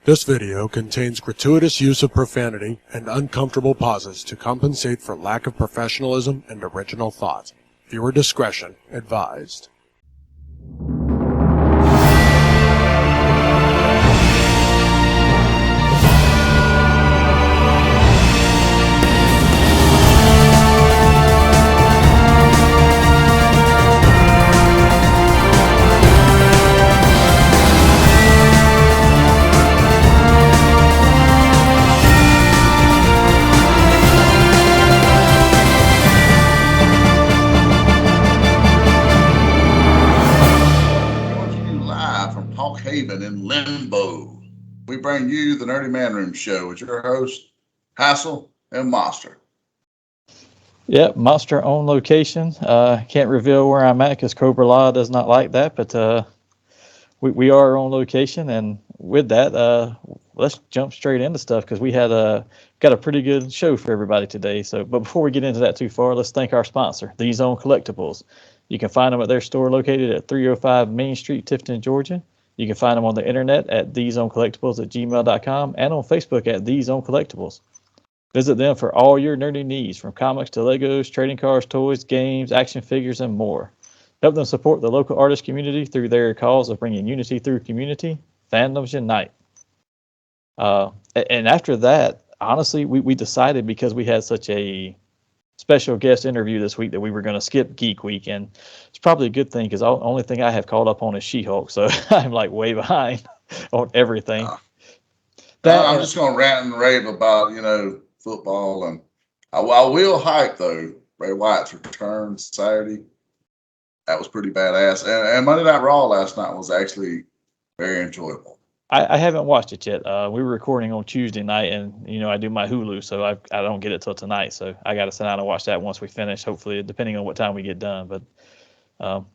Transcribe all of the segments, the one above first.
This video contains gratuitous use of profanity and uncomfortable pauses to compensate for lack of professionalism and original thought. Viewer discretion advised. In limbo, we bring you the Nerdy Manroom Show with your host, Hassel and Monster. Yep, Monster on location. Can't reveal where I'm at because Cobra Law does not like that, but we are on location, and with that, let's jump straight into stuff because we had got a pretty good show for everybody today. So, but before we get into that too far, let's thank our sponsor, The Zone Collectibles. You can find them at their store located at 305 Main Street, Tifton, Georgia. You can find them on the internet at thezonecollectibles@gmail.com and on Facebook at The Zone Collectibles. Visit them for all your nerdy needs, from comics to Legos, trading cards, toys, games, action figures, and more. Help them support the local artist community through their cause of bringing unity through community. Fandoms unite. And after that, honestly, we decided, because we had such a special guest interview this week, that we were going to skip Geek Week, and it's probably a good thing because the only thing I have caught up on is She-Hulk, so I'm like way behind on everything. I'm just going to rant and rave about football, and I will hype though Bray Wyatt's return Saturday. That was pretty badass, and Monday Night Raw last night was actually very enjoyable. I haven't watched it yet. We were recording on Tuesday night, and I do my Hulu, so I don't get it till tonight. So I got to sit down and watch that once we finish. Hopefully, depending on what time we get done. But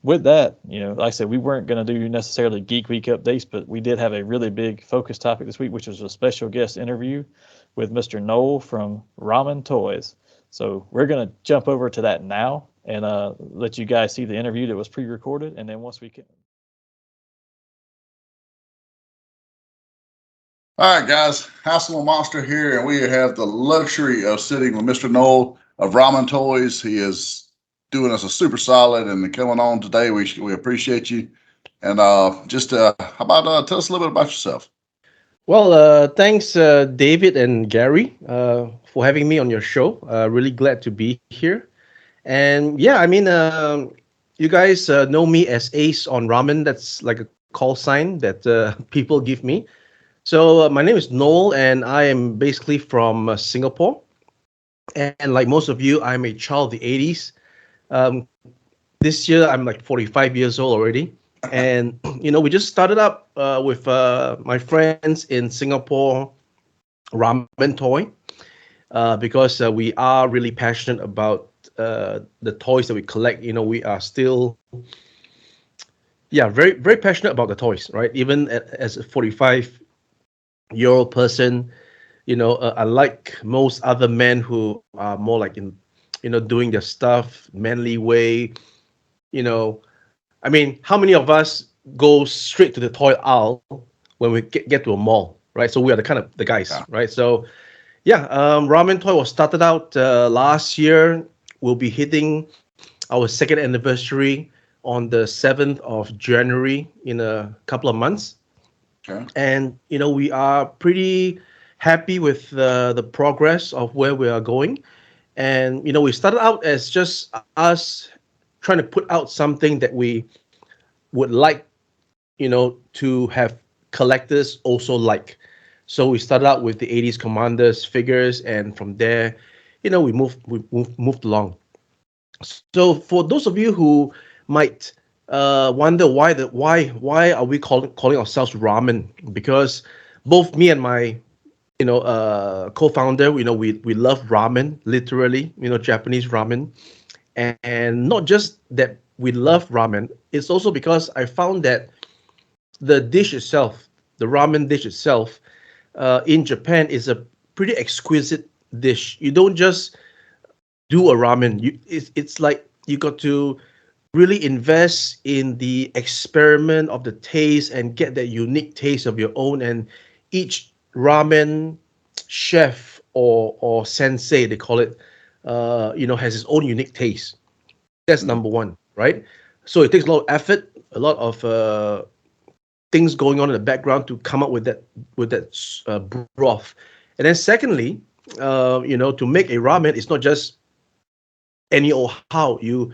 with that, like I said, we weren't going to do necessarily Geek Week updates, but we did have a really big focus topic this week, which was a special guest interview with Mr. Noel from Ramen Toys. So we're going to jump over to that now and let you guys see the interview that was pre-recorded, and then once we can. All right, guys, Hassel and Monster here, and we have the luxury of sitting with Mr. Noel of Ramen Toys. He is doing us a super solid and coming on today. We appreciate you. And how about tell us a little bit about yourself? Well, thanks, David and Gary, for having me on your show. Really glad to be here. And yeah, I mean, you guys know me as Ace on Ramen. That's like a call sign that people give me. So my name is Noel, and I am basically from Singapore. And like most of you, I'm a child of the 80s. This year, I'm like 45 years old already. And, we just started up with my friends in Singapore, Ramen Toy, because we are really passionate about the toys that we collect. We are still, very, very passionate about the toys, right? Even as a 45-year-old person, unlike most other men who are more like doing their stuff manly way. I mean, how many of us go straight to the toy aisle when we get to a mall, right? So we are the guys, right? So Ramen Toy was started out last year. We'll be hitting our second anniversary on the 7th of January in a couple of months. Okay. And, we are pretty happy with the progress of where we are going. And, we started out as just us trying to put out something that we would like, to have collectors also like. So we started out with the 80s Commanders figures, and from there, we moved along. So for those of you who might wonder why are we calling ourselves Ramen, because both me and my co-founder, we love ramen, literally, Japanese ramen, and not just that we love ramen, it's also because I found that the dish itself, the ramen dish itself, in Japan is a pretty exquisite dish. You don't just do a ramen. It's like you got to really invest in the experiment of the taste and get that unique taste of your own. And each ramen chef or sensei, they call it, has its own unique taste. That's number one, right? So it takes a lot of effort, a lot of things going on in the background to come up with that broth. And then secondly, to make a ramen, it's not just any old how. You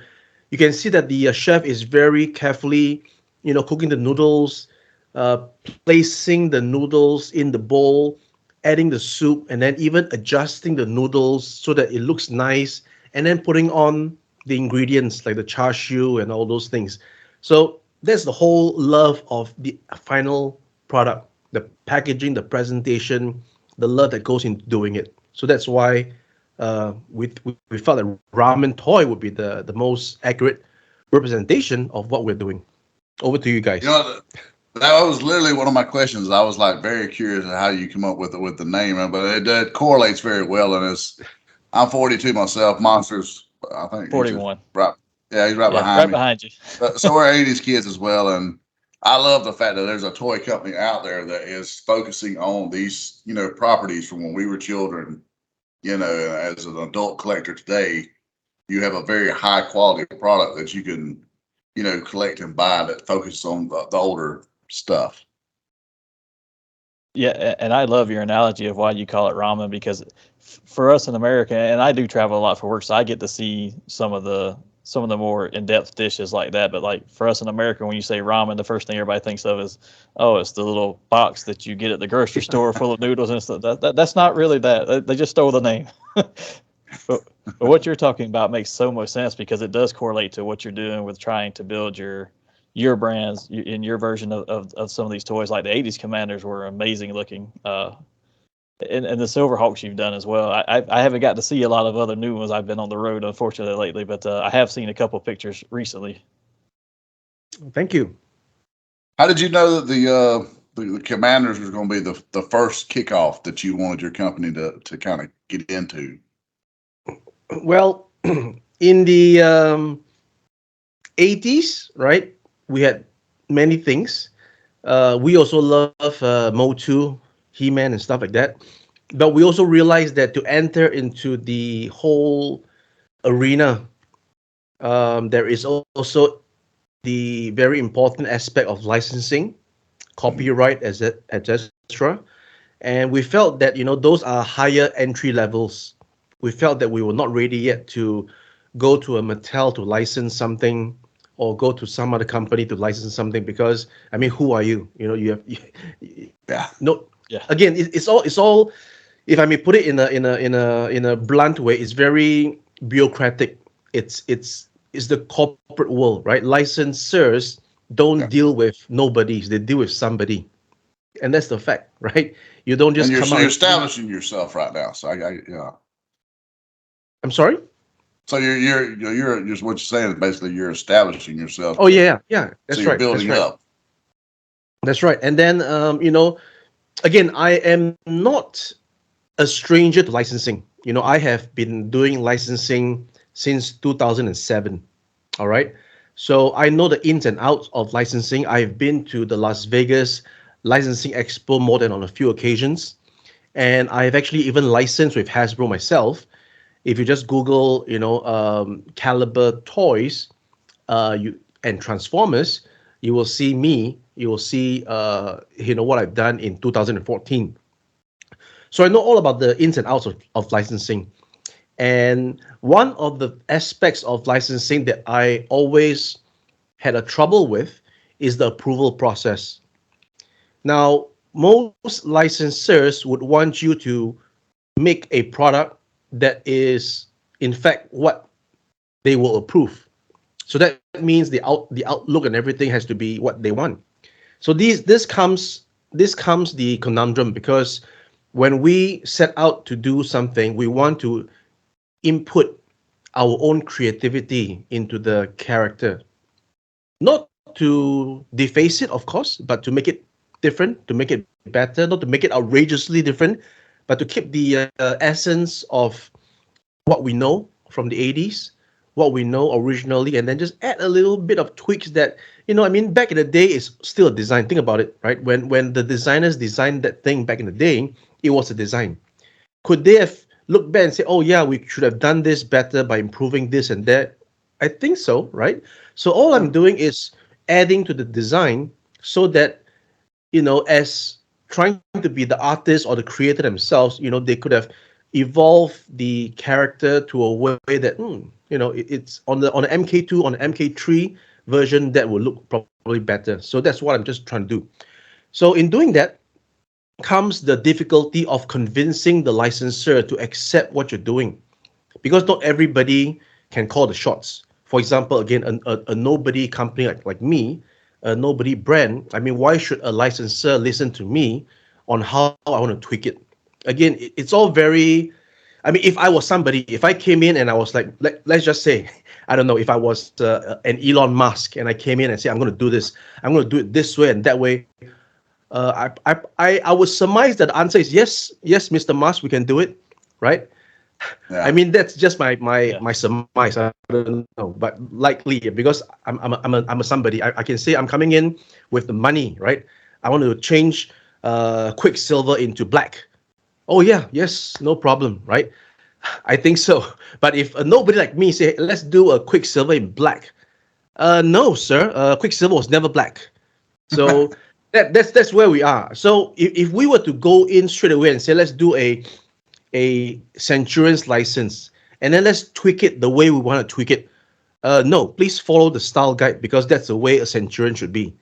can see that the chef is very carefully, cooking the noodles, uh, placing the noodles in the bowl, adding the soup, and then even adjusting the noodles so that it looks nice, and then putting on the ingredients like the char siu and all those things. So that's the whole love of the final product, the packaging, the presentation, the love that goes into doing it. So that's why we felt that Ramen Toy would be the most accurate representation of what we're doing. Over to you You guys. know, that was literally one of my questions. I was like very curious how you come up with the name, but it correlates very well. And I'm 42 myself. Monsters, I think he's just 41. right. Yeah, he's right Yeah, behind right me. behind you. So we're 80s kids as well, and I love the fact that there's a toy company out there that is focusing on these, properties from when we were children. As an adult collector today, you have a very high quality product that you can, collect and buy that focuses on the older stuff. Yeah, and I love your analogy of why you call it ramen because for us in America, and I do travel a lot for work, so I get to see some of the more in-depth dishes like that. But like for us in America, when you say ramen, the first thing everybody thinks of is, oh, it's the little box that you get at the grocery store full of noodles and stuff. That's not really that. They just stole the name. But what you're talking about makes so much sense because it does correlate to what you're doing with trying to build your brands in your version of some of these toys. Like the 80s Commanders were amazing looking. And the Silverhawks you've done as well. I haven't got to see a lot of other new ones. I've been on the road, unfortunately, lately, but I have seen a couple pictures recently. Thank you. How did you know that the Commanders was going to be the first kickoff that you wanted your company to kind of get into? Well, in the 80s, right, we had many things. We also love Motu, He-Man, and stuff like that. But we also realized that to enter into the whole arena, there is also the very important aspect of licensing, copyright, etc. And we felt that those are higher entry levels. We felt that we were not ready yet to go to a Mattel to license something or go to some other company to license something because I mean, who are you? You have Yeah. no. Yeah. Again, it's all. If I may put it in a blunt way, it's very bureaucratic. It's the corporate world, right? Licensors don't Yeah. deal with nobodies; they deal with somebody, and that's the fact, right? You don't And just come out. you're establishing yourself right now. So yeah. I'm sorry. So you're just what you're saying is basically you're establishing yourself. Oh yeah. So That's you're right. That's building right. up. That's right. And then again, I am not a stranger to licensing. I have been doing licensing since 2007. All right. So I know the ins and outs of licensing. I've been to the Las Vegas Licensing Expo more than on a few occasions. And I've actually even licensed with Hasbro myself. If you just Google, Caliber toys, and Transformers, you will see me. You will see, what I've done in 2014. So I know all about the ins and outs of licensing. And one of the aspects of licensing that I always had a trouble with is the approval process. Now, most licensors would want you to make a product that is, in fact, what they will approve. So that means the outlook and everything has to be what they want. So this comes the conundrum because when we set out to do something, we want to input our own creativity into the character, not to deface it, of course, but to make it different, to make it better, not to make it outrageously different, but to keep the essence of what we know from the 80s, what we know originally, and then just add a little bit of tweaks that, I mean, back in the day, it's still a design. Think about it, right? When the designers designed that thing back in the day, it was a design. Could they have looked back and say, oh yeah, we should have done this better by improving this and that? I think so, right? So all I'm doing is adding to the design so that, as trying to be the artist or the creator themselves, they could have evolved the character to a way that, it's on the MK2, on the MK3 version that will look probably better. So that's what I'm just trying to do. So in doing that comes the difficulty of convincing the licensor to accept what you're doing, because not everybody can call the shots. For example, again, a nobody company like me, a nobody brand. I mean, why should a licensor listen to me on how I want to tweak it? Again, it's all very. I mean, if I was somebody, if I came in and I was like, let's just say, I don't know, if I was an Elon Musk and I came in and say, I'm going to do this, I'm going to do it this way and that way. I would surmise that the answer is yes, Mr. Musk, we can do it, right? Yeah. I mean, that's just my surmise. I don't know, but likely because I'm a somebody. I can say I'm coming in with the money, right? I want to change Quicksilver into black. Oh yeah, yes, no problem, right? I think so. But if nobody like me say, let's do a Quicksilver in black, no, sir, Quicksilver was never black. So that's where we are. So if we were to go in straight away and say, let's do a Centurion's license, and then let's tweak it the way we want to tweak it. No, please follow the style guide, because that's the way a Centurion should be.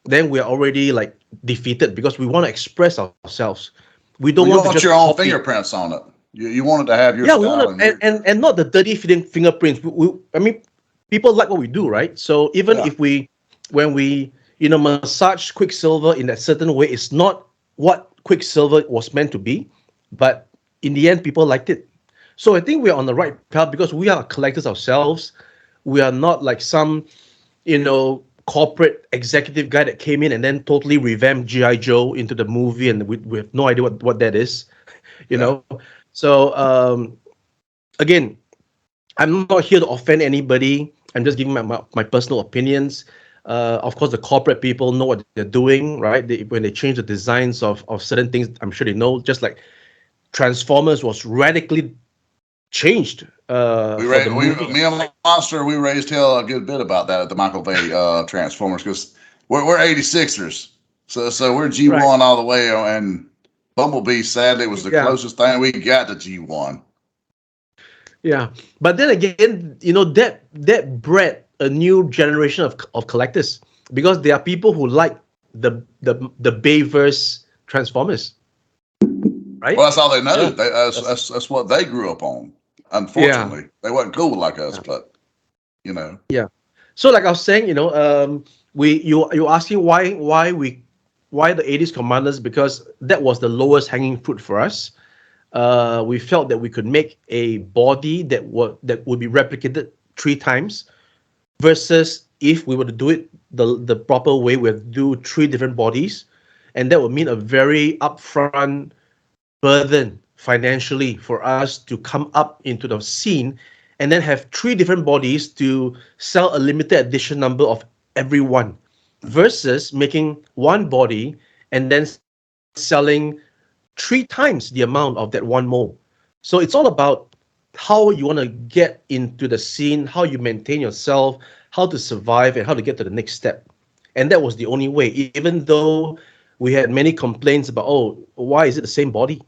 Then we're already like defeated, because we want to express ourselves. We don't want to just your own copy. fingerprints on it. You wanted to have your Yeah, style. we want to, and not the dirty fingerprints. I mean, people like what we do, right? So even if when we massage Quicksilver in that certain way, it's not what Quicksilver was meant to be, but in the end, people liked it. So I think we're on the right path, because we are collectors ourselves. We are not like some, corporate executive guy that came in and then totally revamped G.I. Joe into the movie, and we have no idea what that is, know. So again, I'm not here to offend anybody. I'm just giving my personal opinions. Of course, the corporate people know what they're doing, right? When they change the designs of certain things, I'm sure they know. Just like Transformers was radically changed. Me and Monster, we raised hell a good bit about that at the Michael Bay Transformers, because we're 86ers, so we're G1 Right. all the way, and Bumblebee sadly was the closest thing we got to G1. Yeah, but then again, that bred a new generation of collectors, because there are people who like the Bayverse Transformers, right? Well, that's all they know. That's what they grew up on. Unfortunately, they wasn't cool like us, but Yeah. So like I was saying, you're asking why the 80s Commanders, because that was the lowest hanging fruit for us. We felt that we could make a body that would be replicated 3 times, versus if we were to do it the proper way, we have to do 3 different bodies, and that would mean a very upfront burden financially for us to come up into the scene and then have 3 different bodies to sell a limited edition number of every one, versus making 1 body and then selling 3 times the amount of that 1 mold. So it's all about how you want to get into the scene, how you maintain yourself, how to survive, and how to get to the next step. And that was the only way, even though we had many complaints about, why is it the same body?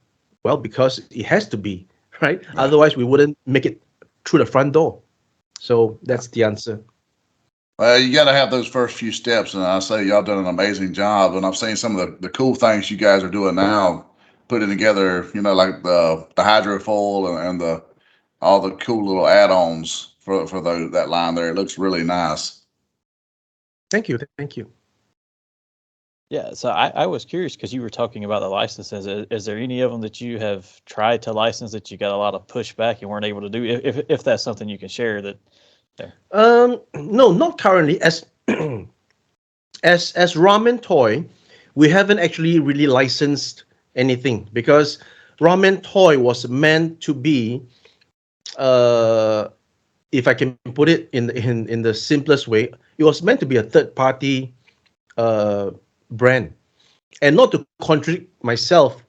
Well, because it has to be, right? Otherwise, we wouldn't make it through the front door. So that's the answer. Well, you got to have those first few steps, and I say y'all done an amazing job. And I've seen some of the cool things you guys are doing now, putting together, like the hydrofoil and all the cool little add-ons for that line there. It looks really nice. Thank you. Yeah, so I was curious, because you were talking about the licenses. Is there any of them that you have tried to license that you got a lot of pushback and weren't able to do? If that's something you can share, that. No, not currently. As Ramen Toy, we haven't actually really licensed anything, because Ramen Toy was meant to be if I can put it in the simplest way, it was meant to be a third party brand, and not to contradict myself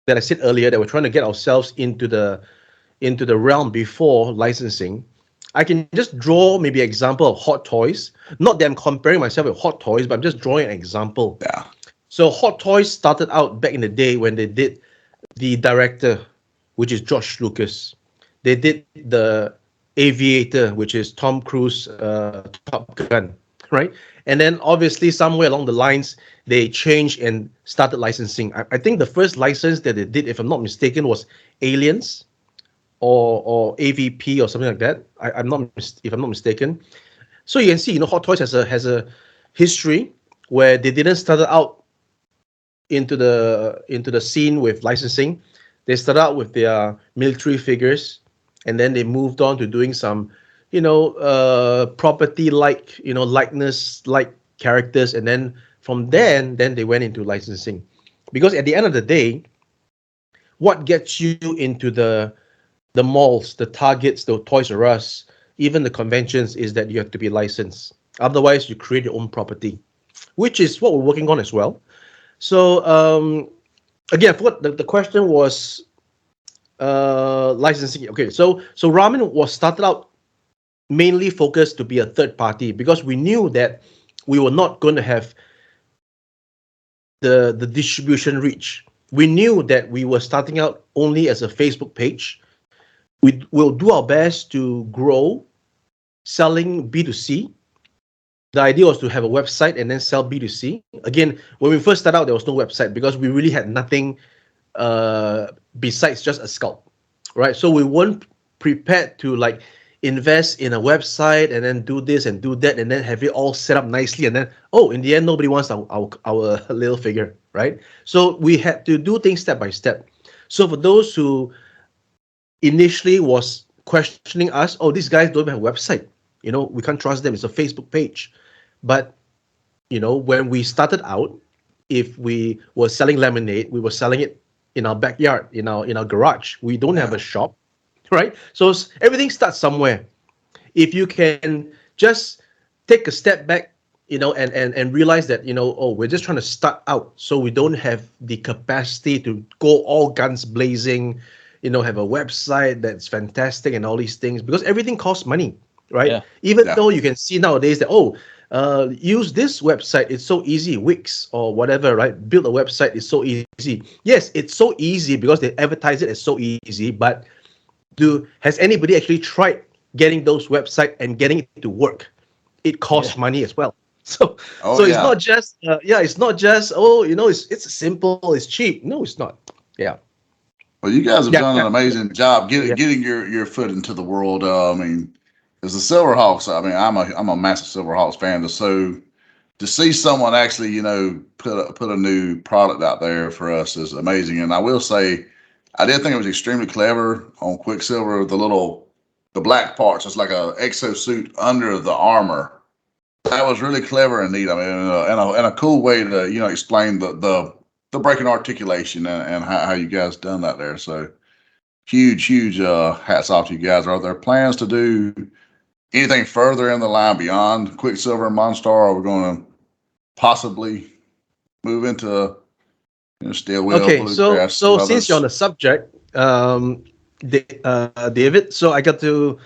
that I said earlier that we're trying to get ourselves into the realm before licensing. I can just draw maybe an example of Hot Toys. Not that I'm comparing myself with Hot Toys, but I'm just drawing an example. Yeah. So Hot Toys started out back in the day when they did the director, which is George Lucas. They did the Aviator, which is Tom Cruise, Top Gun, right? And then obviously somewhere along the lines, they changed and started licensing. I think the first license that they did, if I'm not mistaken, was Aliens or AVP or something like that. If I'm not mistaken. So you can see, Hot Toys has a history where they didn't start out into the scene with licensing. They started out with their military figures, and then they moved on to doing some, property like, likeness like characters, and then from then they went into licensing. Because at the end of the day, what gets you into the malls, the Targets, the Toys R Us, even the conventions, is that you have to be licensed. Otherwise, you create your own property, which is what we're working on as well. So again, I forgot the question was licensing. Okay, so Ramen was started out mainly focused to be a third party because we knew that we were not going to have the distribution reach. We knew that we were starting out only as a Facebook page. We will do our best to grow selling B2C. The idea was to have a website and then sell B2C. Again, when we first started out, there was no website because we really had nothing besides just a scalp, right? So we weren't prepared to like invest in a website and then do this and do that and then have it all set up nicely, and then in the end nobody wants our little figure, right? So we had to do things step by step. So for those who initially was questioning us, these guys don't have a website, we can't trust them, it's a Facebook page. But when we started out, if we were selling lemonade, we were selling it in our backyard, in our garage. We don't have a shop, right? So everything starts somewhere. If you can just take a step back, and realize that, we're just trying to start out, so we don't have the capacity to go all guns blazing, have a website that's fantastic and all these things, because everything costs money, right? Yeah. Even though you can see nowadays that, use this website, it's so easy, Wix or whatever, right? Build a website is so easy. Yes, it's so easy because they advertise it as so easy, but has anybody actually tried getting those websites and getting it to work? It costs money as well. So it's not just it's not just it's simple, it's cheap. No, it's not. Yeah. Well, you guys have done an amazing job getting your foot into the world. I mean, as the Silverhawks, I mean, I'm a massive Silverhawks fan. So to see someone actually, put a new product out there for us is amazing. And I will say, I did think it was extremely clever on Quicksilver. The black parts, it's like a exosuit under the armor. That was really clever and neat. I mean, and a cool way to explain the breaking articulation and how you guys done that there. So huge hats off to you guys. Are there plans to do anything further in the line beyond Quicksilver and Monstar? Are we going to possibly move into steel wheel? Okay, so since you're on the subject, David, so I got to.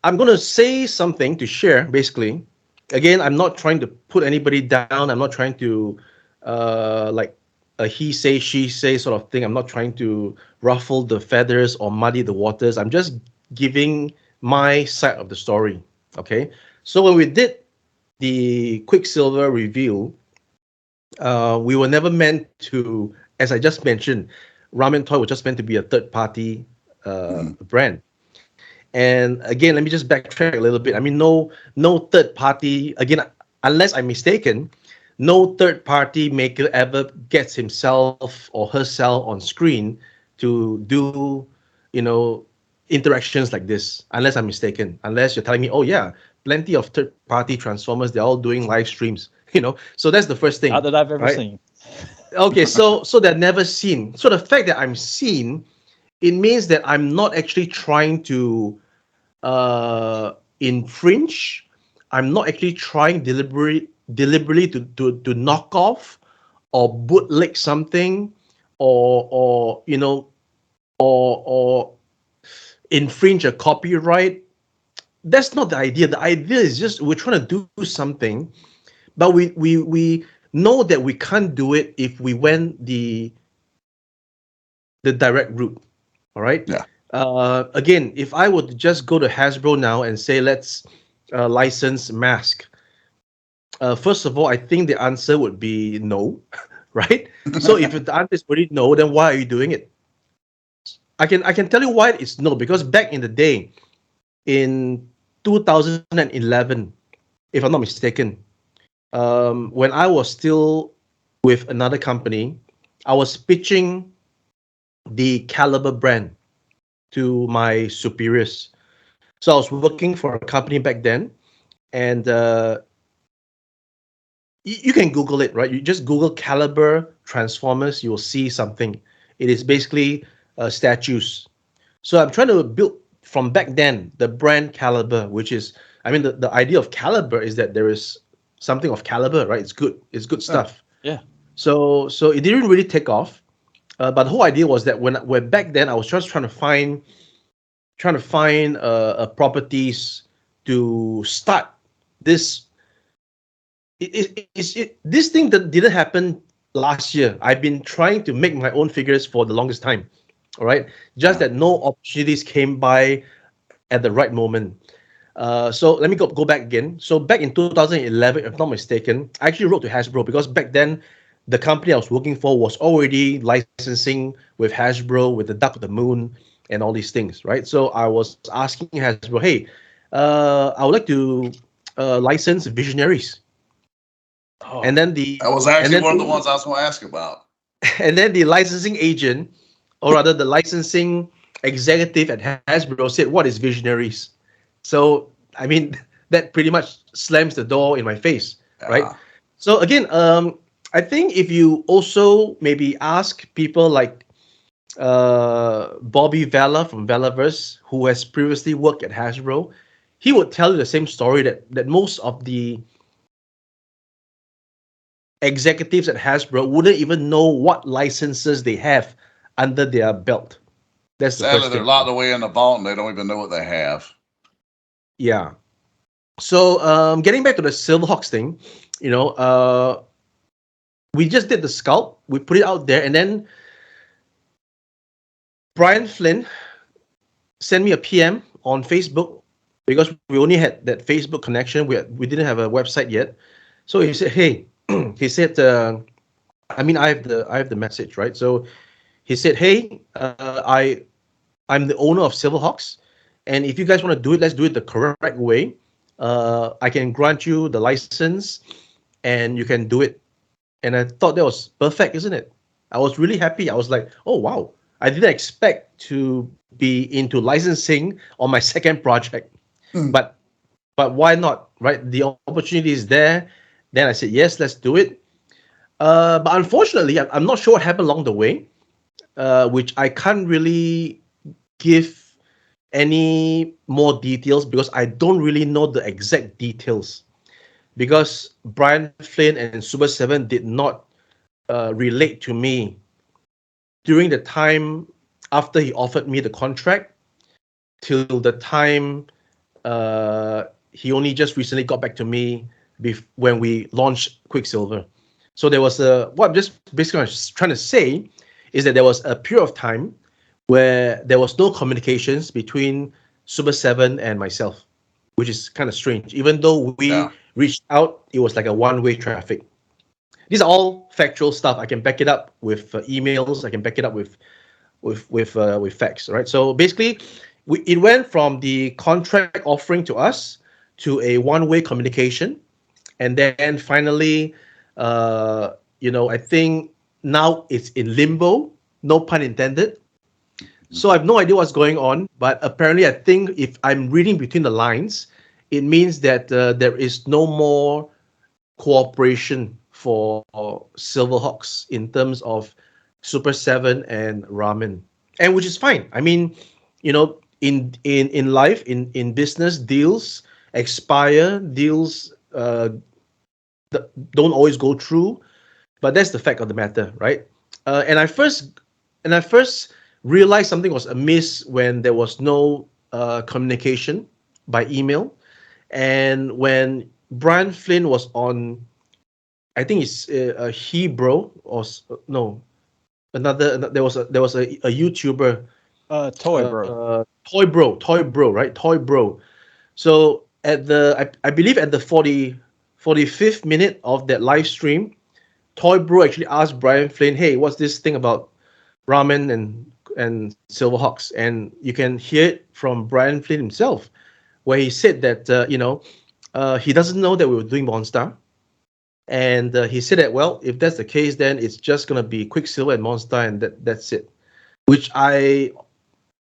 I'm going to say something to share. Basically, again, I'm not trying to put anybody down. I'm not trying to like a he say she say sort of thing. I'm not trying to ruffle the feathers or muddy the waters. I'm just giving my side of the story. Okay, so when we did the Quicksilver review, we were never meant to, as I just mentioned, Ramen Toy was just meant to be a third-party brand. And again, let me just backtrack a little bit. I mean, no third-party, again, unless I'm mistaken, no third-party maker ever gets himself or herself on screen to do, interactions like this, unless I'm mistaken. Unless you're telling me, plenty of third-party Transformers, they're all doing live streams, So that's the first thing. Not that I've ever seen. Okay, so they're never seen. So the fact that I'm seen it means that I'm not actually trying to infringe. I'm not actually trying deliberately to knock off or bootleg something, or or infringe a copyright. That's not the idea. The idea is just we're trying to do something, but we know that we can't do it if we went the direct route. All right. Yeah. Again, if I were to just go to Hasbro now and say let's license mask, first of all, I think the answer would be no, right? So if the answer is already no, then why are you doing it? I can tell you why it's no, because back in the day, in 2011, if I'm not mistaken, when I was still with another company, I was pitching the Caliber brand to my superiors. So I was working for a company back then, and you can Google it, right? You just Google Caliber Transformers, you will see something. It is basically statues. So I'm trying to build from back then the brand Caliber, which is, I mean, the idea of Caliber is that there is something of caliber, right? It's good stuff. Yeah. So it didn't really take off. But the whole idea was that when back then I was just trying to find properties to start this. This thing that didn't happen last year. I've been trying to make my own figures for the longest time. All right, just that no opportunities came by at the right moment. So let me go back again. So back in 2011, if I'm not mistaken, I actually wrote to Hasbro because back then the company I was working for was already licensing with Hasbro, with the Duck of the Moon and all these things, right? So I was asking Hasbro, hey, I would like to license Visionaries. Oh, And then That was actually one of the ones I was going to ask about. and then the licensing agent, or rather the licensing executive at Hasbro, said, "What is Visionaries?" So I mean, that pretty much slams the door in my face, right? So again, I think if you also maybe ask people like Bobby Vela from Velaverse, who has previously worked at Hasbro, he would tell you the same story that most of the executives at Hasbro wouldn't even know what licenses they have under their belt. That's the Sadly, first they're thing. locked away in the vault and they don't even know what they have. Yeah. So getting back to the Silverhawks thing, we just did the sculpt, we put it out there, and then Brian Flynn sent me a PM on Facebook because we only had that Facebook connection. We didn't have a website yet. So he said, "Hey," he said, I have the message, right? So he said, "Hey, I'm the owner of Silverhawks, and if you guys want to do it, let's do it the correct way. I can grant you the license, and you can do it." And I thought that was perfect, isn't it? I was really happy. I was like, "Oh wow, I didn't expect to be into licensing on my second project, but why not, right? The opportunity is there." Then I said, "Yes, let's do it." But unfortunately, I'm not sure what happened along the way, which I can't really give any more details because I don't really know the exact details. Because Brian Flynn and Super 7 did not relate to me during the time after he offered me the contract till the time he only just recently got back to me when we launched Quicksilver. So there was what I'm just basically trying to say is that there was a period of time where there was no communications between Super 7 and myself, which is kind of strange. Even though we reached out, it was like a one-way traffic. These are all factual stuff. I can back it up with emails. I can back it up with facts, right? So basically, it went from the contract offering to us to a one-way communication, and then finally, I think now it's in limbo. No pun intended. So I have no idea what's going on, but apparently, I think if I'm reading between the lines, it means that there is no more cooperation for Silverhawks in terms of Super 7 and Ramen. and which is fine. I mean, in life, in business, deals expire, deals don't always go through, but that's the fact of the matter, right? And I first realized something was amiss when there was no communication by email, and when Brian Flynn was on, I think it's Hebrew or no, another, there was a YouTuber, Toy Bro. Toy Bro, right? Toy Bro. So I believe at the 45th minute of that live stream, Toy Bro actually asked Brian Flynn, "Hey, what's this thing about ramen and Silverhawks?" And you can hear it from Brian Flynn himself, where he said that he doesn't know that we were doing Monster, and he said that, well, if that's the case, then it's just gonna be Quicksilver and Monster, and that's it. Which I,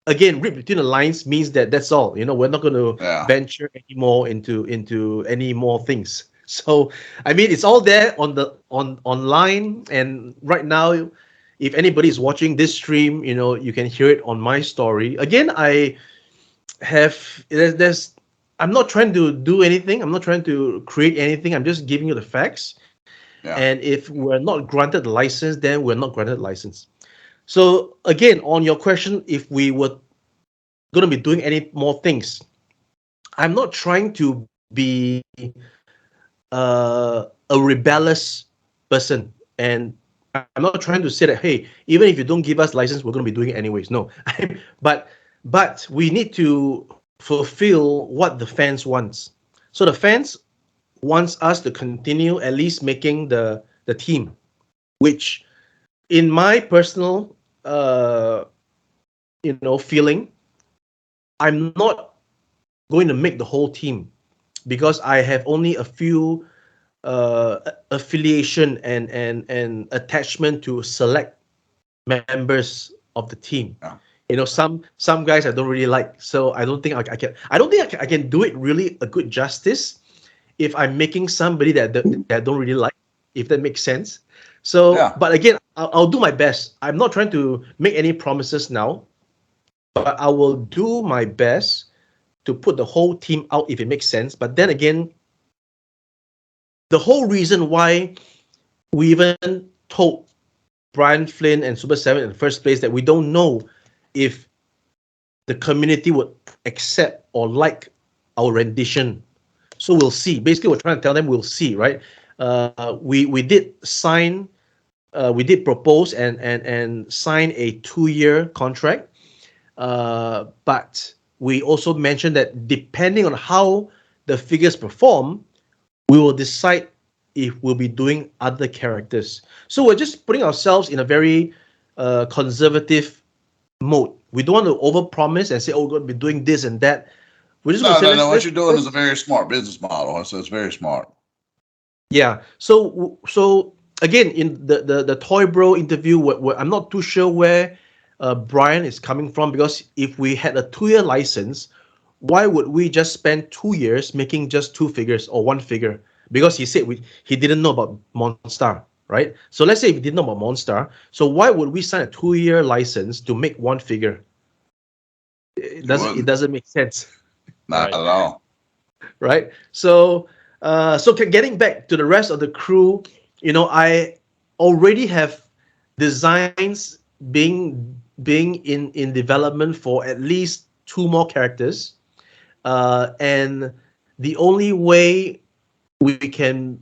again, read between the lines means that that's all. We're not going to Yeah. venture anymore into any more things. So I mean, it's all there online, and right now, if anybody is watching this stream, you can hear it on my story. Again, I have there's I'm not trying to do anything. I'm not trying to create anything. I'm just giving you the facts. Yeah. And if we're not granted the license, then we're not granted the license. So again, on your question, if we were going to be doing any more things, I'm not trying to be a rebellious person, and I'm not trying to say that, hey, even if you don't give us license, we're going to be doing it anyways. No, but we need to fulfill what the fans wants. So the fans wants us to continue at least making the team, which in my personal feeling, I'm not going to make the whole team, because I have only a few affiliation and attachment to select members of the team. Yeah. Some guys I don't really like, so I don't think I can. I don't think I can do it really a good justice if I'm making somebody that I don't really like, if that makes sense. So, Yeah. but again, I'll do my best. I'm not trying to make any promises now, but I will do my best to put the whole team out if it makes sense. But then again, the whole reason why we even told Brian Flynn and Super 7 in the first place that we don't know if the community would accept or like our rendition. So we'll see. Basically, we're trying to tell them we'll see, right? We did sign, we did propose and sign a 2-year contract. But we also mentioned that depending on how the figures perform, we will decide if we'll be doing other characters. So we're just putting ourselves in a very conservative mode. We don't want to overpromise and say, "Oh, we're going to be doing this and that." We're just going to say, No. What let's you're doing is a very smart business model. So it's very smart. yeah. So again, in the Toy Bro interview, where I'm not too sure where Brian is coming from, because if we had a 2-year license, why would we just spend 2 years making just 2 figures or 1 figure? Because he said he didn't know about Monster, right? So let's say if he didn't know about Monster, so why would we sign a 2-year license to make 1 figure? It doesn't make sense. Not Right. at all. Right? So getting back to the rest of the crew, I already have designs being in development for at least 2 more characters, and the only way we can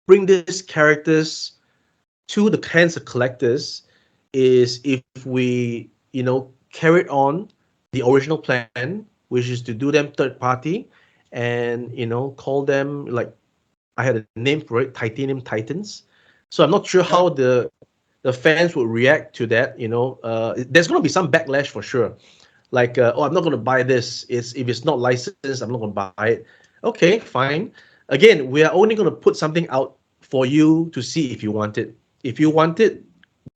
bring these characters to the hands of collectors is if we carry on the original plan, which is to do them third party, and call them, like, I had a name for it, Titanium Titans. So I'm not sure Yeah. how the fans would react to that. There's going to be some backlash for sure, like, oh, I'm not going to buy this. If it's not licensed, I'm not going to buy it. Okay, fine. Again, we are only going to put something out for you to see if you want it. If you want it,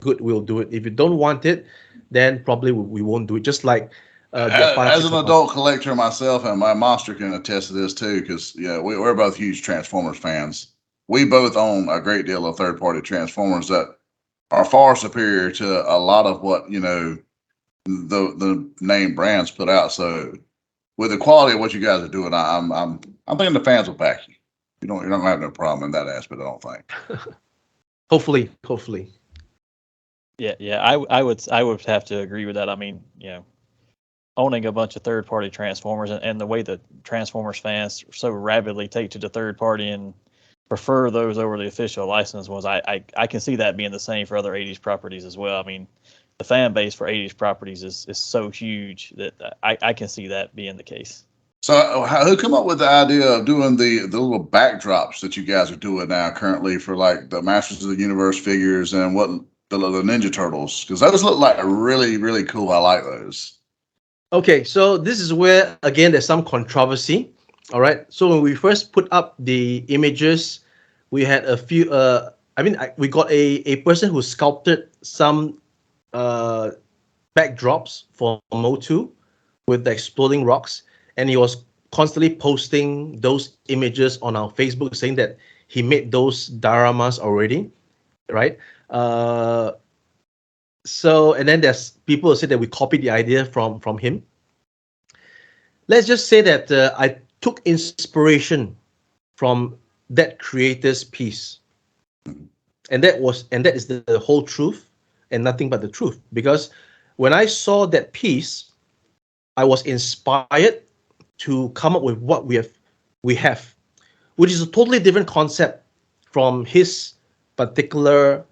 good, we'll do it. If you don't want it, then probably we won't do it. Just like the As Apache an Command. adult collector myself, and my monster can attest to this too, because we're both huge Transformers fans. We both own a great deal of third-party Transformers that are far superior to a lot of what the name brands put out. So with the quality of what you guys are doing, I'm thinking the fans will back you. You're not gonna have no problem in that aspect, I don't think. Hopefully. Yeah. I would have to agree with that. I mean, owning a bunch of third party Transformers and the way that Transformers fans so rapidly take to the third party and prefer those over the official licensed ones, I can see that being the same for other 80s properties as well. I mean, the fan base for 80s properties is so huge that I can see that being the case. So who come up with the idea of doing the little backdrops that you guys are doing now currently for like the Masters of the Universe figures and what the Ninja Turtles? Because those look like really, really cool. I like those. Okay, so this is where again there's some controversy. All right, so when we first put up the images, we had a few. We got a person who sculpted some backdrops for Motu with the exploding rocks, and he was constantly posting those images on our Facebook, saying that he made those dioramas already, right? So, and then there's people who say that we copied the idea from him. Let's just say that I took inspiration from that creator's piece, and that is the whole truth and nothing but the truth. Because when I saw that piece, I was inspired to come up with what we have, which is a totally different concept from his particular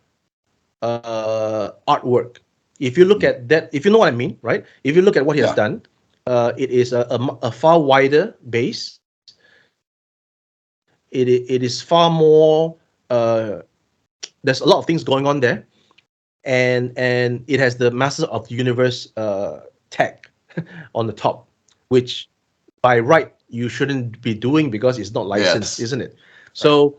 artwork. If you look at that, if you know what I mean, right? If you look at what he has done, it is a far wider base. It is far more. There's a lot of things going on there, and it has the Masters of the Universe tag on the top, which by right you shouldn't be doing because it's not licensed, isn't it? So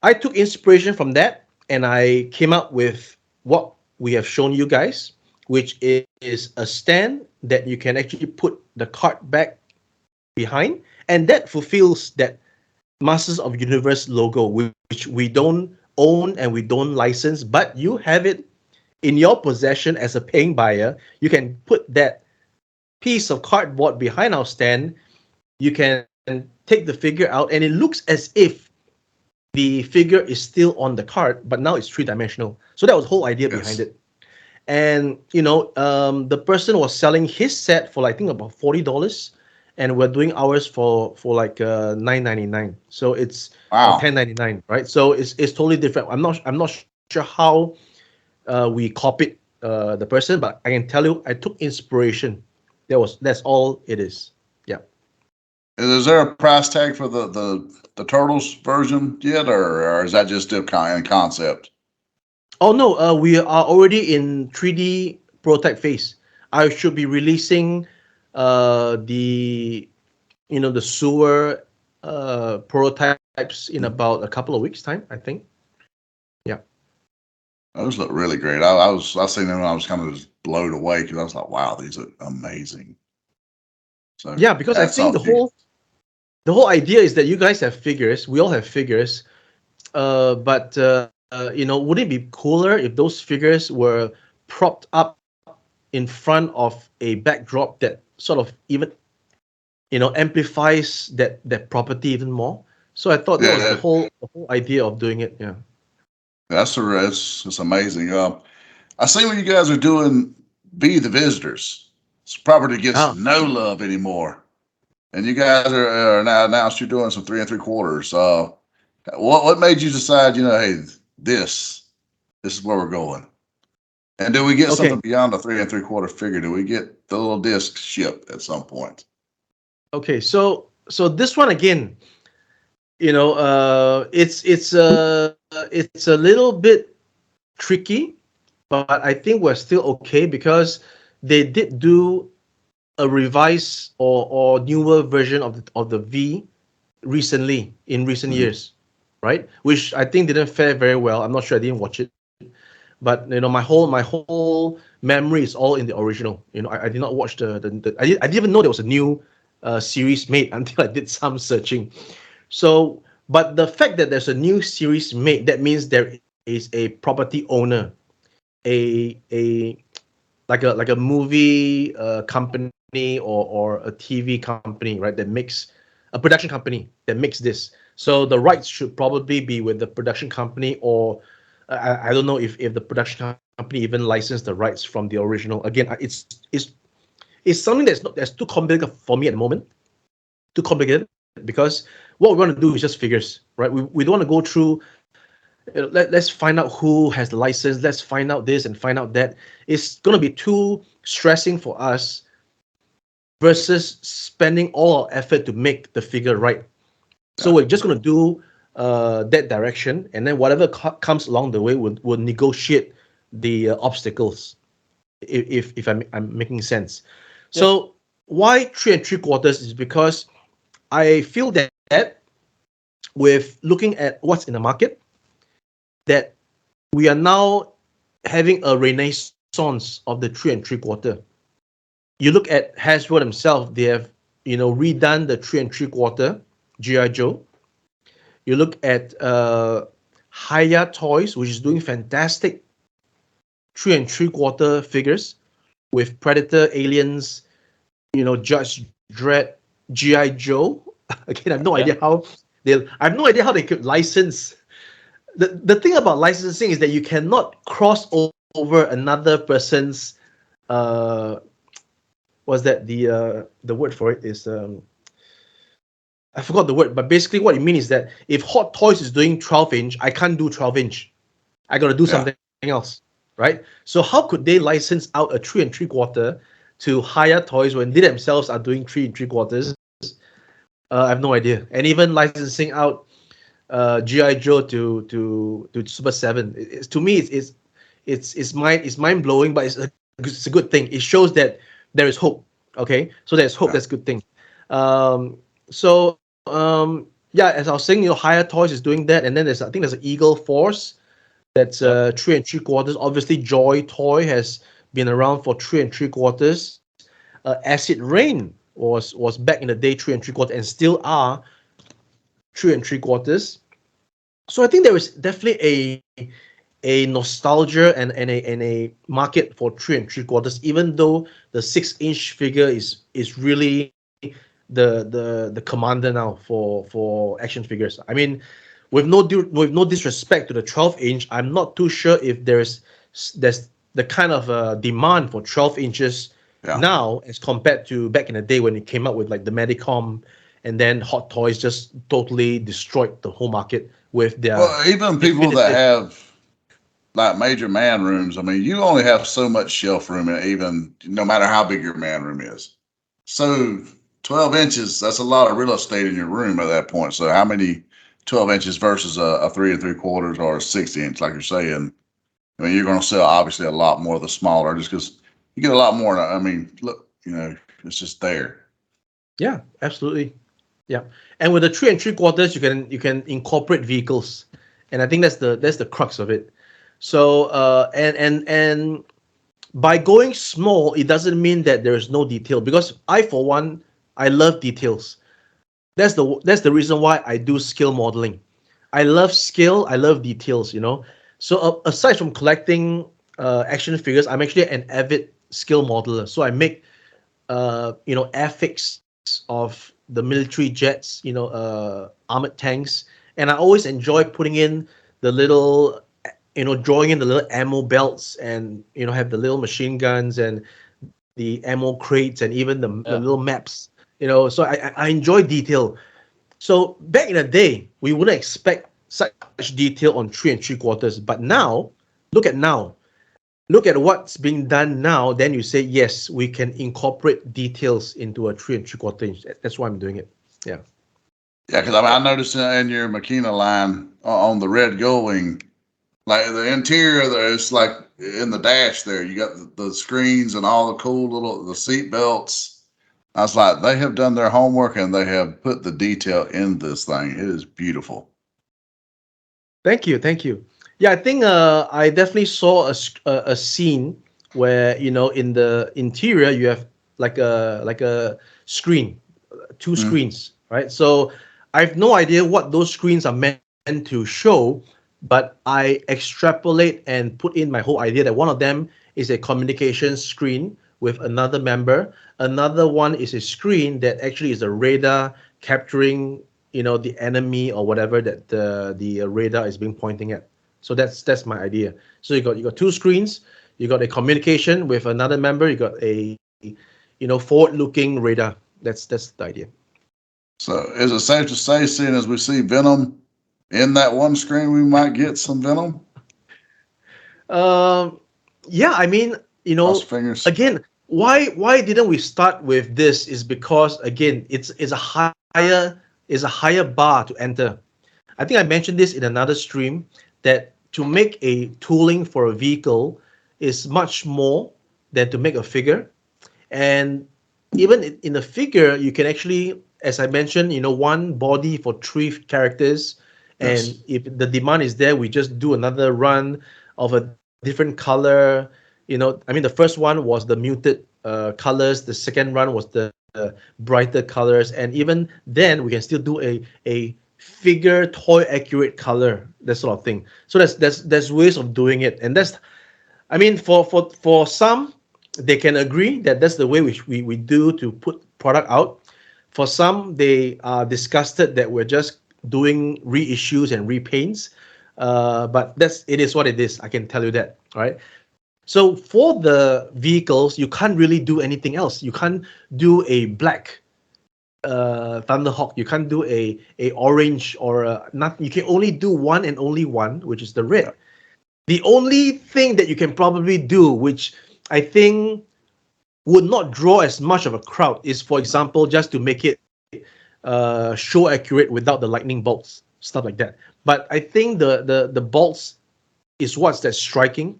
I took inspiration from that, and I came up with what we have shown you guys, which is a stand that you can actually put the card back behind, and that fulfills that Masters of Universe logo, which we don't own and we don't license, but you have it in your possession as a paying buyer. You can put that piece of cardboard behind our stand. You can take the figure out, and it looks as if the figure is still on the card, but now it's three-dimensional. So that was the whole idea behind it. And the person was selling his set for I think about $40, and we're doing ours for like $9.99. So it's $10.99, right? So it's totally different. I'm not sure how we copied the person, but I can tell you I took inspiration. That's all it is. Yeah. Is there a price tag for the Turtles version yet, or is that just still in concept? Oh no, we are already in 3D prototype phase. I should be releasing the sewer prototypes in about a couple of weeks' time, I think. Yeah. Those look really great. I seen them and I was kind of just blown away because I was like, wow, these look amazing. So yeah, because I think the whole idea is that you guys have figures, we all have figures, but would it be cooler if those figures were propped up in front of a backdrop that sort of even amplifies that property even more? So I thought that was the whole idea of doing it. Yeah. That's amazing. I see what you guys are doing. Be the Visitors. This property gets no love anymore, and you guys are now announced you're doing some 3 3/4. What made you decide? Hey, this is where we're going. And do we get something beyond the 3 3/4 figure? Do we get the little disc shipped at some point? Okay, so this one again, it's a little bit tricky, but I think we're still okay because they did do a revised or newer version of the V recently in recent years, right? Which I think didn't fare very well. I'm not sure, I didn't watch it, but my whole memory is all in the original. I did not watch I didn't even know there was a new series made until I did some searching. So, but the fact that there's a new series made, that means there is a property owner, a like a movie company or a TV company, right? That makes a production company that makes this. So the rights should probably be with the production company, or I don't know if the production company even licensed the rights from the original. Again, it's something that's too complicated for me at the moment. Too complicated because what we want to do is just figures, right? We don't want to go through. Let's find out who has the license. Let's find out this and find out that. It's going to be too stressing for us versus spending all our effort to make the figure right. So we're just going to do that direction, and then whatever comes along the way, we'll negotiate the obstacles. If I'm making sense. Yep. So why 3 3/4 is because I feel that with looking at what's in the market, that we are now having a renaissance of the 3 3/4. You look at Hasbro themselves; they have redone the 3 3/4 GI Joe. You look at Hiya Toys, which is doing fantastic 3 3/4 figures with Predator, Aliens, Judge Dredd, GI Joe. Again, I have no idea how they could license. The thing about licensing is that you cannot cross over another person's. Was that the word for it is? I forgot the word, but basically what it means is that if Hot Toys is doing 12-inch, I can't do 12-inch. I got to do something else, right? So how could they license out a 3 3/4 to Hiya Toys when they themselves are doing 3 3/4? I have no idea. And even licensing out GI Joe to Super 7, to me it's mind blowing, but it's a good thing. It shows that there is hope. Okay, so there's hope. That's a good thing. As I was saying, Hiya Toys is doing that, and then I think there's an Eagle Force that's 3 3/4. Obviously, Joy Toy has been around for 3 3/4. Acid Rain was back in the day 3 3/4 and still are 3 3/4. So I think there is definitely a nostalgia and a market for 3 3/4, even though the 6-inch figure is really the commander now for action figures. I mean, with no disrespect to the 12-inch, I'm not too sure if there's the kind of demand for 12 inches now as compared to back in the day when it came out with like the Medicom, and then Hot Toys just totally destroyed the whole market with their. Well, even people that have like major man rooms, I mean, you only have so much shelf room, even no matter how big your man room is. So 12 inches, that's a lot of real estate in your room at that point. So how many 12 inches versus a 3 3/4 or a 6-inch, like you're saying? I mean, you're going to sell obviously a lot more of the smaller, just because you get a lot more. I mean, look, it's just there. Yeah, absolutely. Yeah, and with the 3 3/4, you can incorporate vehicles, and I think that's the crux of it. So and by going small, it doesn't mean that there is no detail, because I, for one, I love details. That's the reason why I do scale modeling. I love scale. I love details. So aside from collecting action figures, I'm actually an avid scale modeler. So I make airfix of the military jets, armored tanks, and I always enjoy putting in the little, drawing in the little ammo belts, and have the little machine guns and the ammo crates, and even the little maps. So I enjoy detail. So back in the day, we wouldn't expect such detail on 3 3/4, but now, look at what's being done now. Then you say, yes, we can incorporate details into a 3 3/4 inch. That's why I'm doing it. Yeah. Yeah, because I noticed in your Makina line on the Red Gullwing, like the interior there, it's like in the dash there, you got the screens and all the cool the seat belts. I was like, they have done their homework and they have put the detail in this thing. It is beautiful. Thank you. Yeah, I think I definitely saw a scene where in the interior you have like a screen, two screens, right? So I have no idea what those screens are meant to show, but I extrapolate and put in my whole idea that one of them is a communication screen with another member. Another one is a screen that actually is a radar capturing, the enemy or whatever that the radar is being pointing at. So that's my idea. So you got two screens. You got a communication with another member. You got a forward-looking radar. That's the idea. So is it safe to say, seeing as we see Venom in that one screen, we might get some Venom? Yeah, I mean, Cross fingers. again, why didn't we start with this? Is because again, it's a higher bar to enter. I think I mentioned this in another stream that to make a tooling for a vehicle is much more than to make a figure. And even in a figure, you can actually, as I mentioned, one body for three characters. And Yes. if the demand is there, we just do another run of a different color. I mean, the first one was the muted colors. The second run was the brighter colors. And even then, we can still do a figure toy accurate color, that sort of thing. So there's ways of doing it. And I mean, for some, they can agree that that's the way we do to put product out. For some, they are disgusted that we're just doing reissues and repaints. But it is what it is. I can tell you that, right? So for the vehicles, you can't really do anything else. You can't do a black Thunderhawk. You can't do a orange or nothing. You can only do one and only one, which is the red. The only thing that you can probably do, which I think would not draw as much of a crowd, is, for example, just to make it show accurate without the lightning bolts, stuff like that. But I think the bolts is that's striking.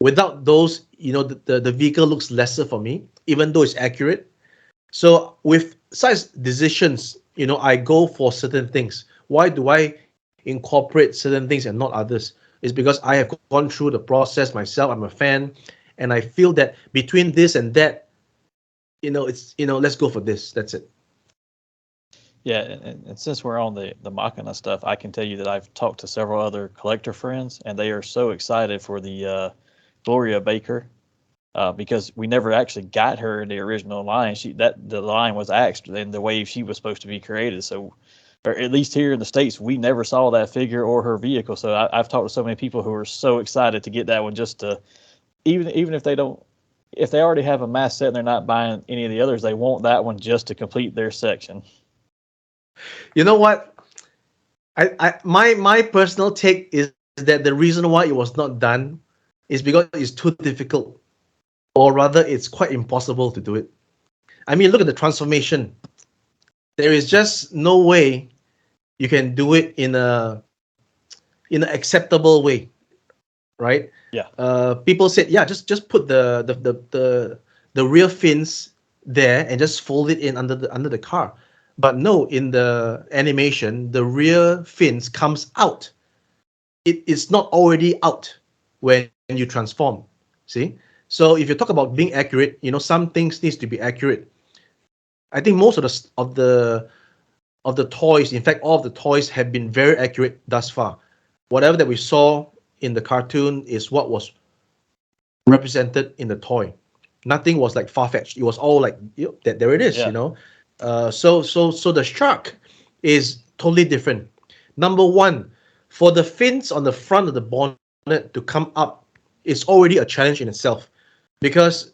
Without those, the vehicle looks lesser for me, even though it's accurate. So with such decisions, I go for certain things. Why do I incorporate certain things and not others? It's because I have gone through the process myself. I'm a fan, and I feel that between this and that, let's go for this. That's it. Yeah, and since we're on the Machina stuff, I can tell you that I've talked to several other collector friends, and they are so excited for the Gloria Baker, because we never actually got her in the original line. The line was axed in the way she was supposed to be created. So, or at least here in the States, we never saw that figure or her vehicle. So I've talked to so many people who are so excited to get that one, just to even if they don't. If they already have a mass set and they're not buying any of the others, they want that one just to complete their section. You know what? My personal take is that the reason why it was not done is because it's too difficult, or rather, it's quite impossible to do it. I mean, look at the transformation. There is just no way you can do it in an acceptable way, right? Yeah. People said, yeah, just put the rear fins there and just fold it in under the car. But no, in the animation, the rear fins comes out. It is not already out when you transform. See? So if you talk about being accurate, some things needs to be accurate. I think most of the toys, in fact, all of the toys have been very accurate thus far. Whatever that we saw in the cartoon is what was represented in the toy. Nothing was like far-fetched. It was all like, there it is, Yeah. So the shark is totally different. Number one, for the fins on the front of the bonnet to come up is already a challenge in itself, because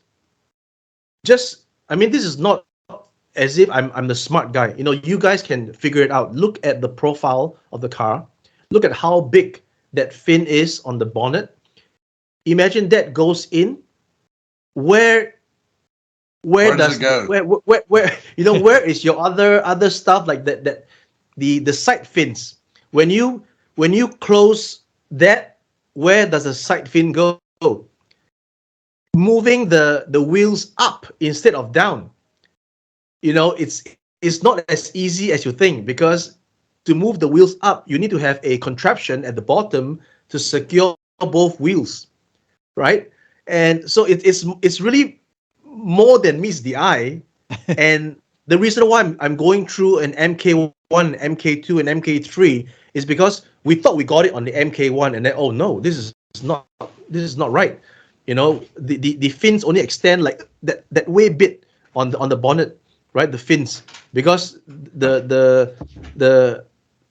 this is not as if I'm the smart guy. You guys can figure it out. Look at the profile of the car. Look at how big that fin is on the bonnet. Imagine that goes in. Where does it go? Where is your other stuff like that the side fins? When you close that, where does the side fin go? Moving the wheels up instead of down. It's not as easy as you think, because to move the wheels up, you need to have a contraption at the bottom to secure both wheels, right? And so it's really more than meets the eye. And the reason why I'm going through an MK1 MK2, and MK3 is because we thought we got it on the MK1, and then oh no, this is not right. You know, the fins only extend like that way bit on the bonnet, right? The fins, because the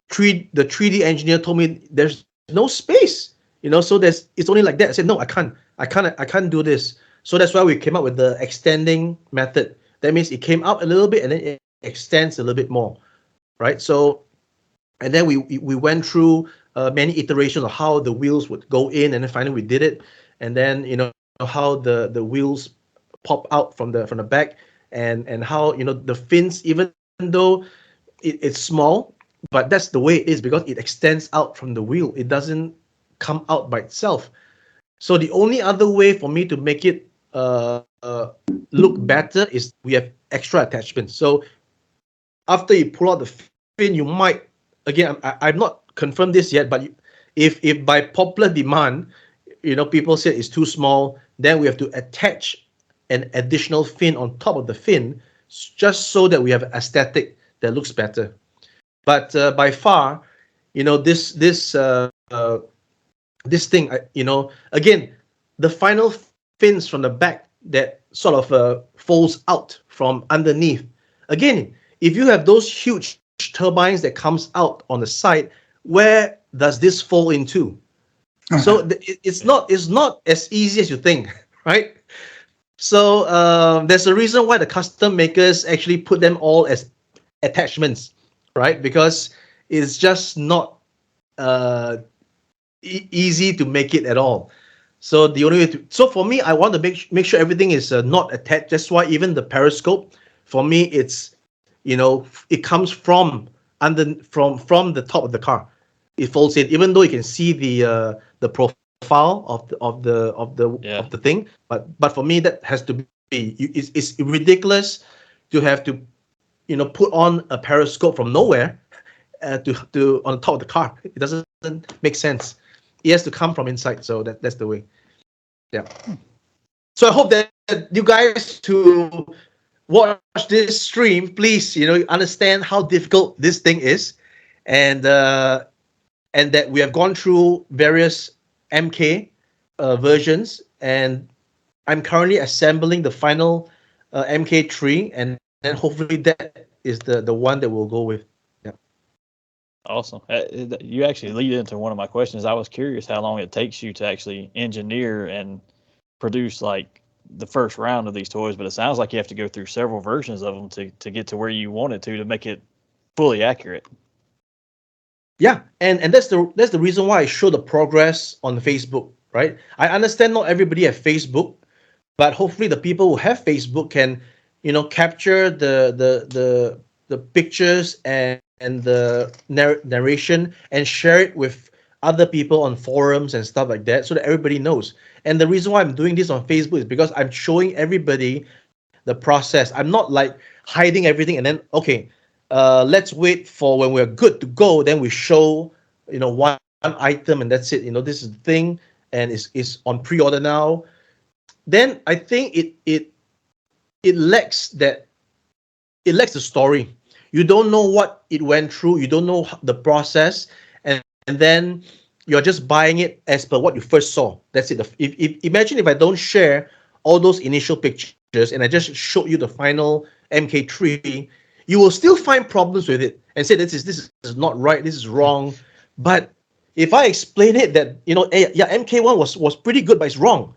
3D engineer told me there's no space, you know, so it's only like that. I said no, I can't do this. So that's why we came up with the extending method. That means it came out a little bit and then it extends a little bit more, right? So, and then we went through many iterations of how the wheels would go in, and then finally we did it. And then, you know, how the wheels pop out from the back, and how, you know, the fins, even though it's small, but that's the way it is because it extends out from the wheel. It doesn't come out by itself. So the only other way for me to make it look better is we have extra attachments. So after you pull out the fin, you might, again, I'm not confirmed this yet, but if by popular demand, you know, people said it's too small, then we have to attach an additional fin on top of the fin, just so that we have an aesthetic that looks better. But by far, you know, this thing, you know, again, the final fins from the back that sort of folds out from underneath. Again, if you have those huge turbines that comes out on the side, where does this fall into? So it's not as easy as you think, right? So there's a reason why the custom makers actually put them all as attachments, right? Because it's just not easy to make it at all. So the only way so for me, I want to make sure everything is not attached. That's why even the periscope, for me, it's, you know, it comes from from the top of the car. It folds in, even though you can see the profile of the thing. But for me, that has to be. It's ridiculous to have to, you know, put on a periscope from nowhere to on top of the car. It doesn't make sense. It has to come from inside. So that's the way. Yeah. So I hope that you guys who watch this stream, please, you know, understand how difficult this thing is, and that we have gone through various MK versions, and I'm currently assembling the final MK3, and then hopefully that is the one that we'll go with. Yeah. Awesome. You actually lead into one of my questions. I was curious how long it takes you to actually engineer and produce like the first round of these toys, but it sounds like you have to go through several versions of them to get to where you want it to make it fully accurate. Yeah, and that's the reason why I show the progress on Facebook, right? I understand not everybody have Facebook, but hopefully the people who have Facebook can, you know, capture the pictures and the narration and share it with other people on forums and stuff like that, so that everybody knows. And the reason why I'm doing this on Facebook is because I'm showing everybody the process. I'm not like hiding everything and then, okay, let's wait for when we're good to go, then we show, you know, one item and that's it. You know, this is the thing, and it's on pre-order now. Then I think it lacks that. It lacks the story. You don't know what it went through. You don't know the process, and then you're just buying it as per what you first saw. That's it. Imagine if I don't share all those initial pictures and I just showed you the final MK3, you will still find problems with it and say this is not right, this is wrong. But if I explain it that, you know, yeah, MK1 was pretty good, but it's wrong.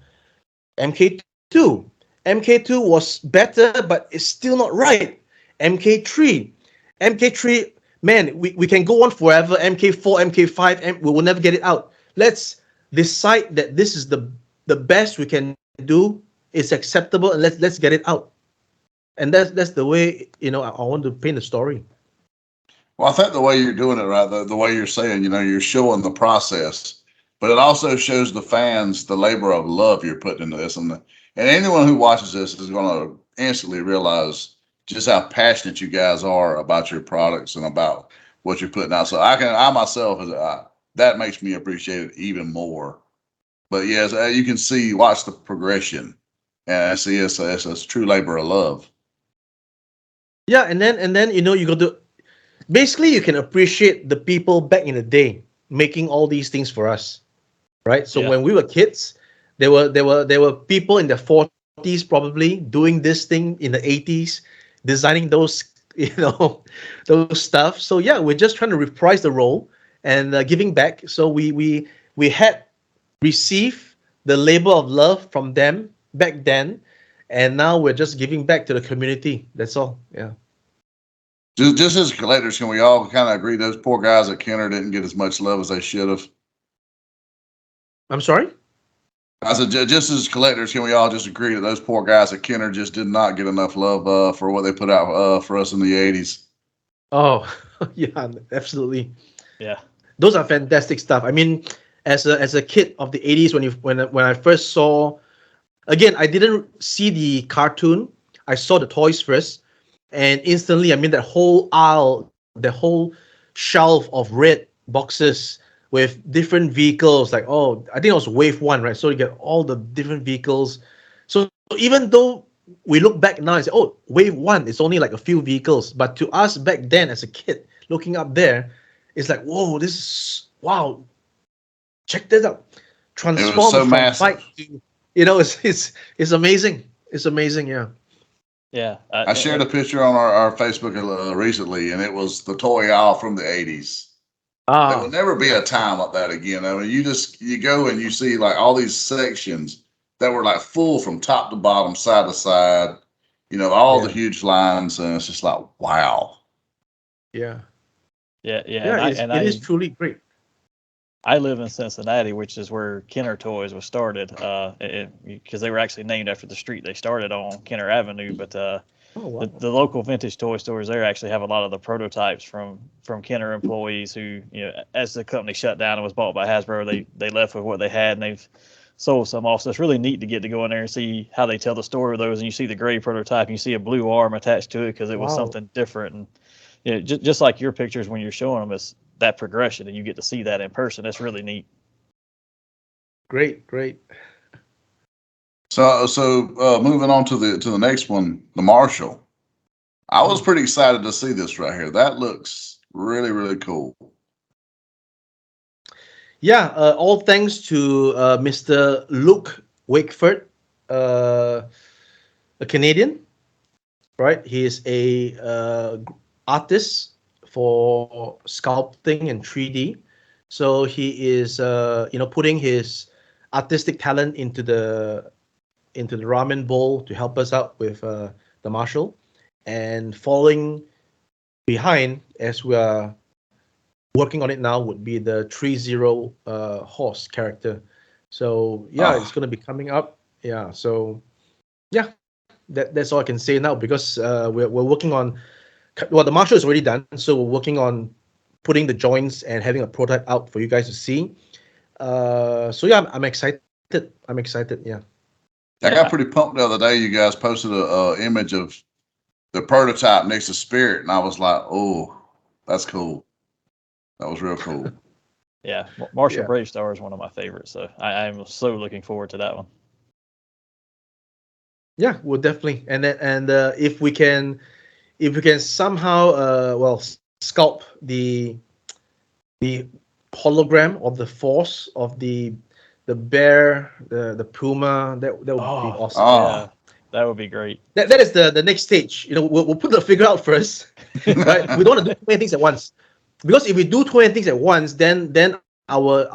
MK2 was better, but it's still not right. MK3, man, we can go on forever. MK4, MK5, we will never get it out. Let's decide that this is the best we can do. It's acceptable, and let's get it out. And that's the way, you know, I want to paint the story. Well, I think the way you're doing it, right, the way you're saying, you know, you're showing the process, but it also shows the fans the labor of love you're putting into this, and anyone who watches this is going to instantly realize just how passionate you guys are about your products and about what you're putting out. So I myself, that makes me appreciate it even more. But yes, you can see, watch the progression, and see it's a true labor of love. Yeah, and then you know, you got to basically you can appreciate the people back in the day making all these things for us, right? So when we were kids, there were people in their 40s probably doing this thing in the 80s, designing those those stuff. So yeah, we're just trying to reprise the role and giving back. So we had received the labor of love from them back then, and now we're just giving back to the community. That's all. Yeah. Just as collectors, can we all kind of agree those poor guys at Kenner didn't get as much love as they should have? I'm sorry? I said, just as collectors, can we all just agree that those poor guys at Kenner just did not get enough love for what they put out for us in the 80s? Oh, yeah, absolutely. Yeah. Those are fantastic stuff. I mean, as a kid of the 80s, when I first saw, again, I didn't see the cartoon. I saw the toys first, and instantly, I mean, that whole aisle, the whole shelf of red boxes with different vehicles, like, oh, I think it was wave one, right? So you get all the different vehicles. So even though we look back now and say, oh, wave one, it's only like a few vehicles. But to us back then as a kid, looking up there, it's like, whoa, this is, wow, check this out. Transform so from massive. fight to, it's amazing. It's amazing, yeah. Yeah. I shared a picture on our Facebook recently, and it was the toy aisle from the 80s. There will never be a time like that again. I mean, you go and you see like all these sections that were like full from top to bottom, side to side, all the huge lines, and it's just like, wow. Yeah. Yeah. It is truly great. I live in Cincinnati, which is where Kenner Toys was started, because they were actually named after the street they started on, Kenner Avenue. But the local vintage toy stores there actually have a lot of the prototypes from Kenner employees who, as the company shut down and was bought by Hasbro, they left with what they had, and they've sold some off. So it's really neat to get to go in there and see how they tell the story of those. And you see the gray prototype, and you see a blue arm attached to it because it was something different. And just like your pictures when you're showing them, it's that progression, and you get to see that in person. That's really neat. Great. So moving on to the next one, the Marshall. I was pretty excited to see this right here. That looks really, really cool. Yeah, all thanks to Mr. Luke Wakeford, a Canadian, right? He is a artist for sculpting and 3D. So he is, putting his artistic talent into the ramen bowl to help us out with the Marshall, and following behind as we are working on it now would be the 3-0 horse character. So yeah, it's going to be coming up. Yeah. So yeah, that's all I can say now, because we're working on. Well, the Marshall is already done, so we're working on putting the joints and having a prototype out for you guys to see. So yeah, I'm excited. Yeah. I got pretty pumped the other day. You guys posted a image of the prototype next to Spirit, and I was like, oh, that's cool. That was real cool. Yeah, Marshall Brave Star is one of my favorites, so I'm so looking forward to that one. Yeah, well, definitely. And if we can somehow sculpt the hologram of the force of the bear, the puma, that would be awesome. Yeah, that would be great. That is the next stage. We'll put the figure out first, right? We don't want to do too many things at once, because if we do too many things at once, then our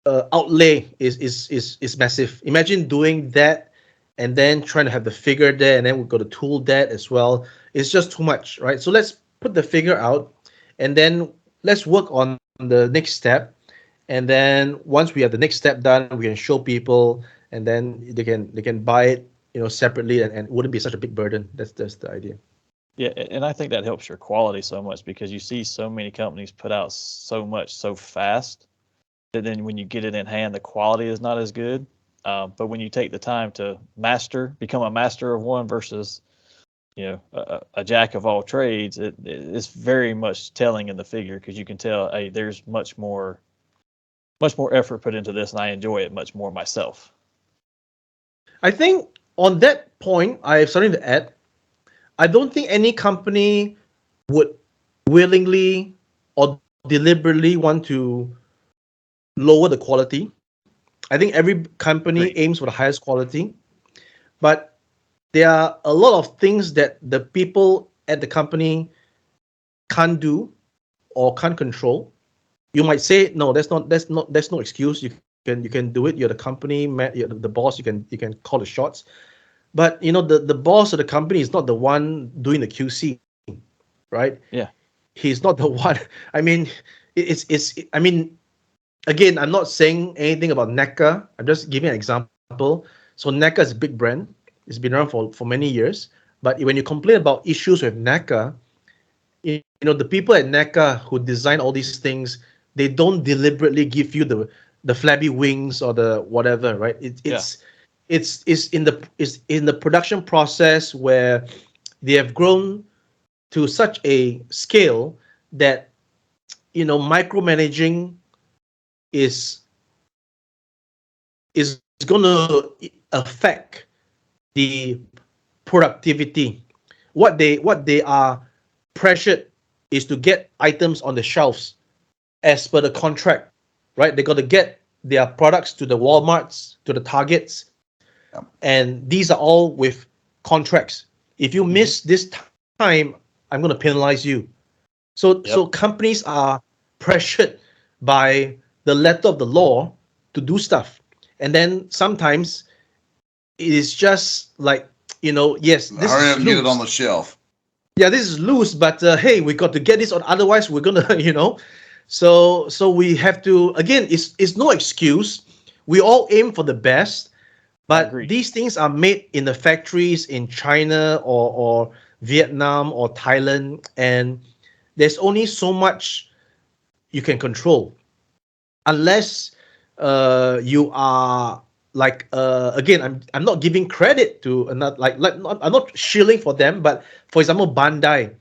outlay is massive. Imagine doing that and then trying to have the figure there, and then we've got to tool that as well. It's just too much, right? So let's put the figure out, and then let's work on the next step. And then once we have the next step done, we can show people, and then they can buy it, separately, and it wouldn't be such a big burden. That's the idea. Yeah, and I think that helps your quality so much, because you see so many companies put out so much so fast that then when you get it in hand, the quality is not as good. But when you take the time to become a master of one versus, a jack of all trades, it's very much telling in the figure, because you can tell, hey, there's much more effort put into this, and I enjoy it much more myself. I think on that point, I have something to add. I don't think any company would willingly or deliberately want to lower the quality. I think every company aims for the highest quality, but there are a lot of things that the people at the company can't do or can't control. You might say, no, that's no excuse. You can do it. You're the company, you're the boss. You can call the shots. But the boss of the company is not the one doing the QC, right? Yeah. He's not the one. I mean, it's. I mean, again, I'm not saying anything about NECA. I'm just giving an example. So NECA is a big brand. It's been around for many years. But when you complain about issues with NECA, the people at NECA who design all these things, they don't deliberately give you the flabby wings or the whatever, right? It's in the production process where they have grown to such a scale that micromanaging is going to affect the productivity. What they are pressured is to get items on the shelves as per the contract, right? They got to get their products to the Walmarts, to the Targets, and these are all with contracts. If you miss this time, I'm going to penalize you. So companies are pressured by the letter of the law to do stuff, and then sometimes it is just like yes, this Hurry is up and loose. get it on the shelf. Yeah, this is loose, but hey, we got to get this, or otherwise we're gonna So we have to, again, it's no excuse. We all aim for the best, but these things are made in the factories in China or Vietnam or Thailand, and there's only so much you can control, unless you are like again, I'm not giving credit to another, I'm not shilling for them, but for example, Bandai,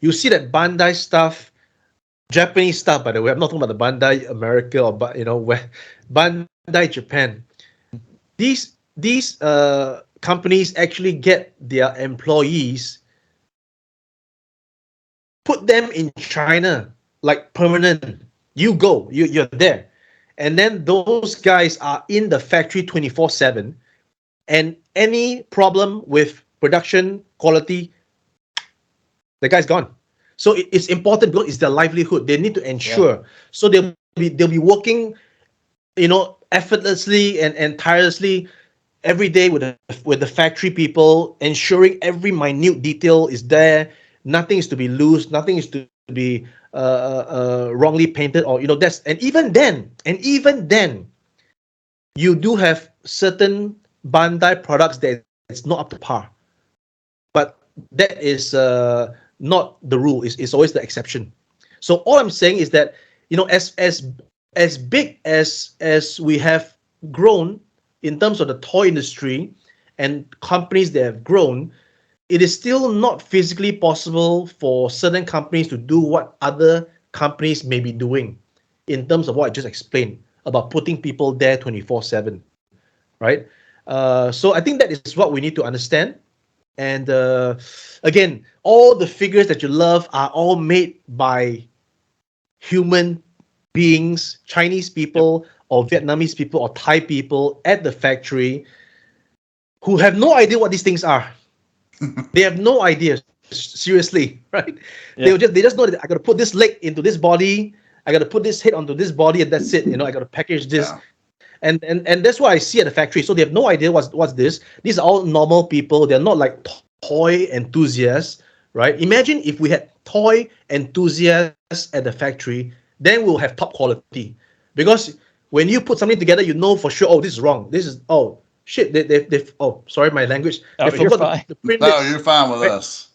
you see that Bandai stuff, Japanese stuff, by the way, I'm not talking about the Bandai America or where Bandai Japan. These companies actually get their employees, put them in China like permanent. You're there. And then those guys are in the factory 24/7. And any problem with production quality, the guy's gone. So it's important because it's their livelihood. They need to ensure. So they'll be working, effortlessly and tirelessly every day with the factory people, ensuring every minute detail is there. Nothing is to be loose. Nothing is to be wrongly painted, or that's. And even then, you do have certain Bandai products that it's not up to par. But that is not the rule. It's always the exception. So all I'm saying is that as big as we have grown in terms of the toy industry and companies that have grown, it is still not physically possible for certain companies to do what other companies may be doing in terms of what I just explained about putting people there 24/7, right? So I think that is what we need to understand. And again, all the figures that you love are all made by human beings, Chinese people or Vietnamese people or Thai people at the factory who have no idea what these things are. They have no idea, seriously, right? They just know that I got to put this leg into this body, I got to put this head onto this body, and that's it. I got to package this. And that's what I see at the factory. So they have no idea what's this. These are all normal people. They're not like toy enthusiasts, right? Imagine if we had toy enthusiasts at the factory, then we'll have top quality. Because when you put something together, you know for sure, oh, this is wrong. This is, oh, shit, they've oh, sorry, my language. Oh, they forgot to print no, you're fine with us.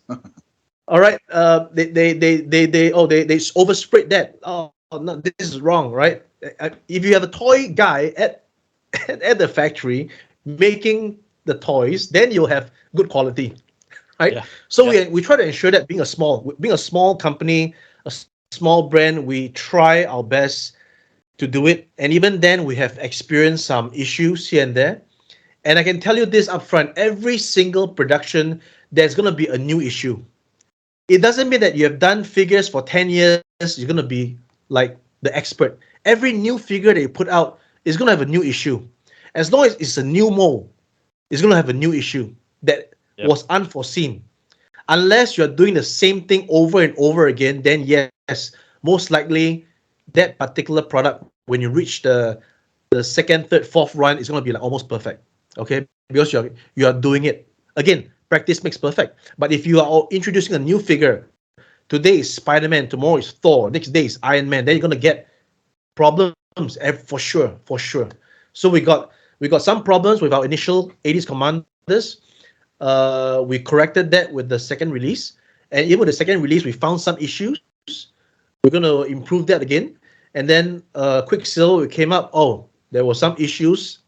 All right. They overspread that. Oh, no, this is wrong, right? If you have a toy guy at the factory making the toys, then you'll have good quality, right? Yeah. So we try to ensure that being a small company, a small brand, we try our best to do it. And even then, we have experienced some issues here and there. And I can tell you this upfront: every single production, there's going to be a new issue. it doesn't mean that you have done figures for 10 years, you're going to be like the expert. Every new figure that you put out is going to have a new issue. As long as it's a new mold, it's going to have a new issue that was unforeseen. Unless you're doing the same thing over and over again, then yes, most likely that particular product, when you reach the second, third, fourth run, is going to be like almost perfect. Okay, because you are doing it again. Practice makes perfect. But if you are introducing a new figure, today is Spider-Man, tomorrow is Thor, next day is Iron Man, then you're going to get problems for sure. So we got some problems with our initial 80s commanders. We corrected that with the second release, and even with the second release, we found some issues. We're going to improve that again. And then Quicksilver, we came up, there were some issues.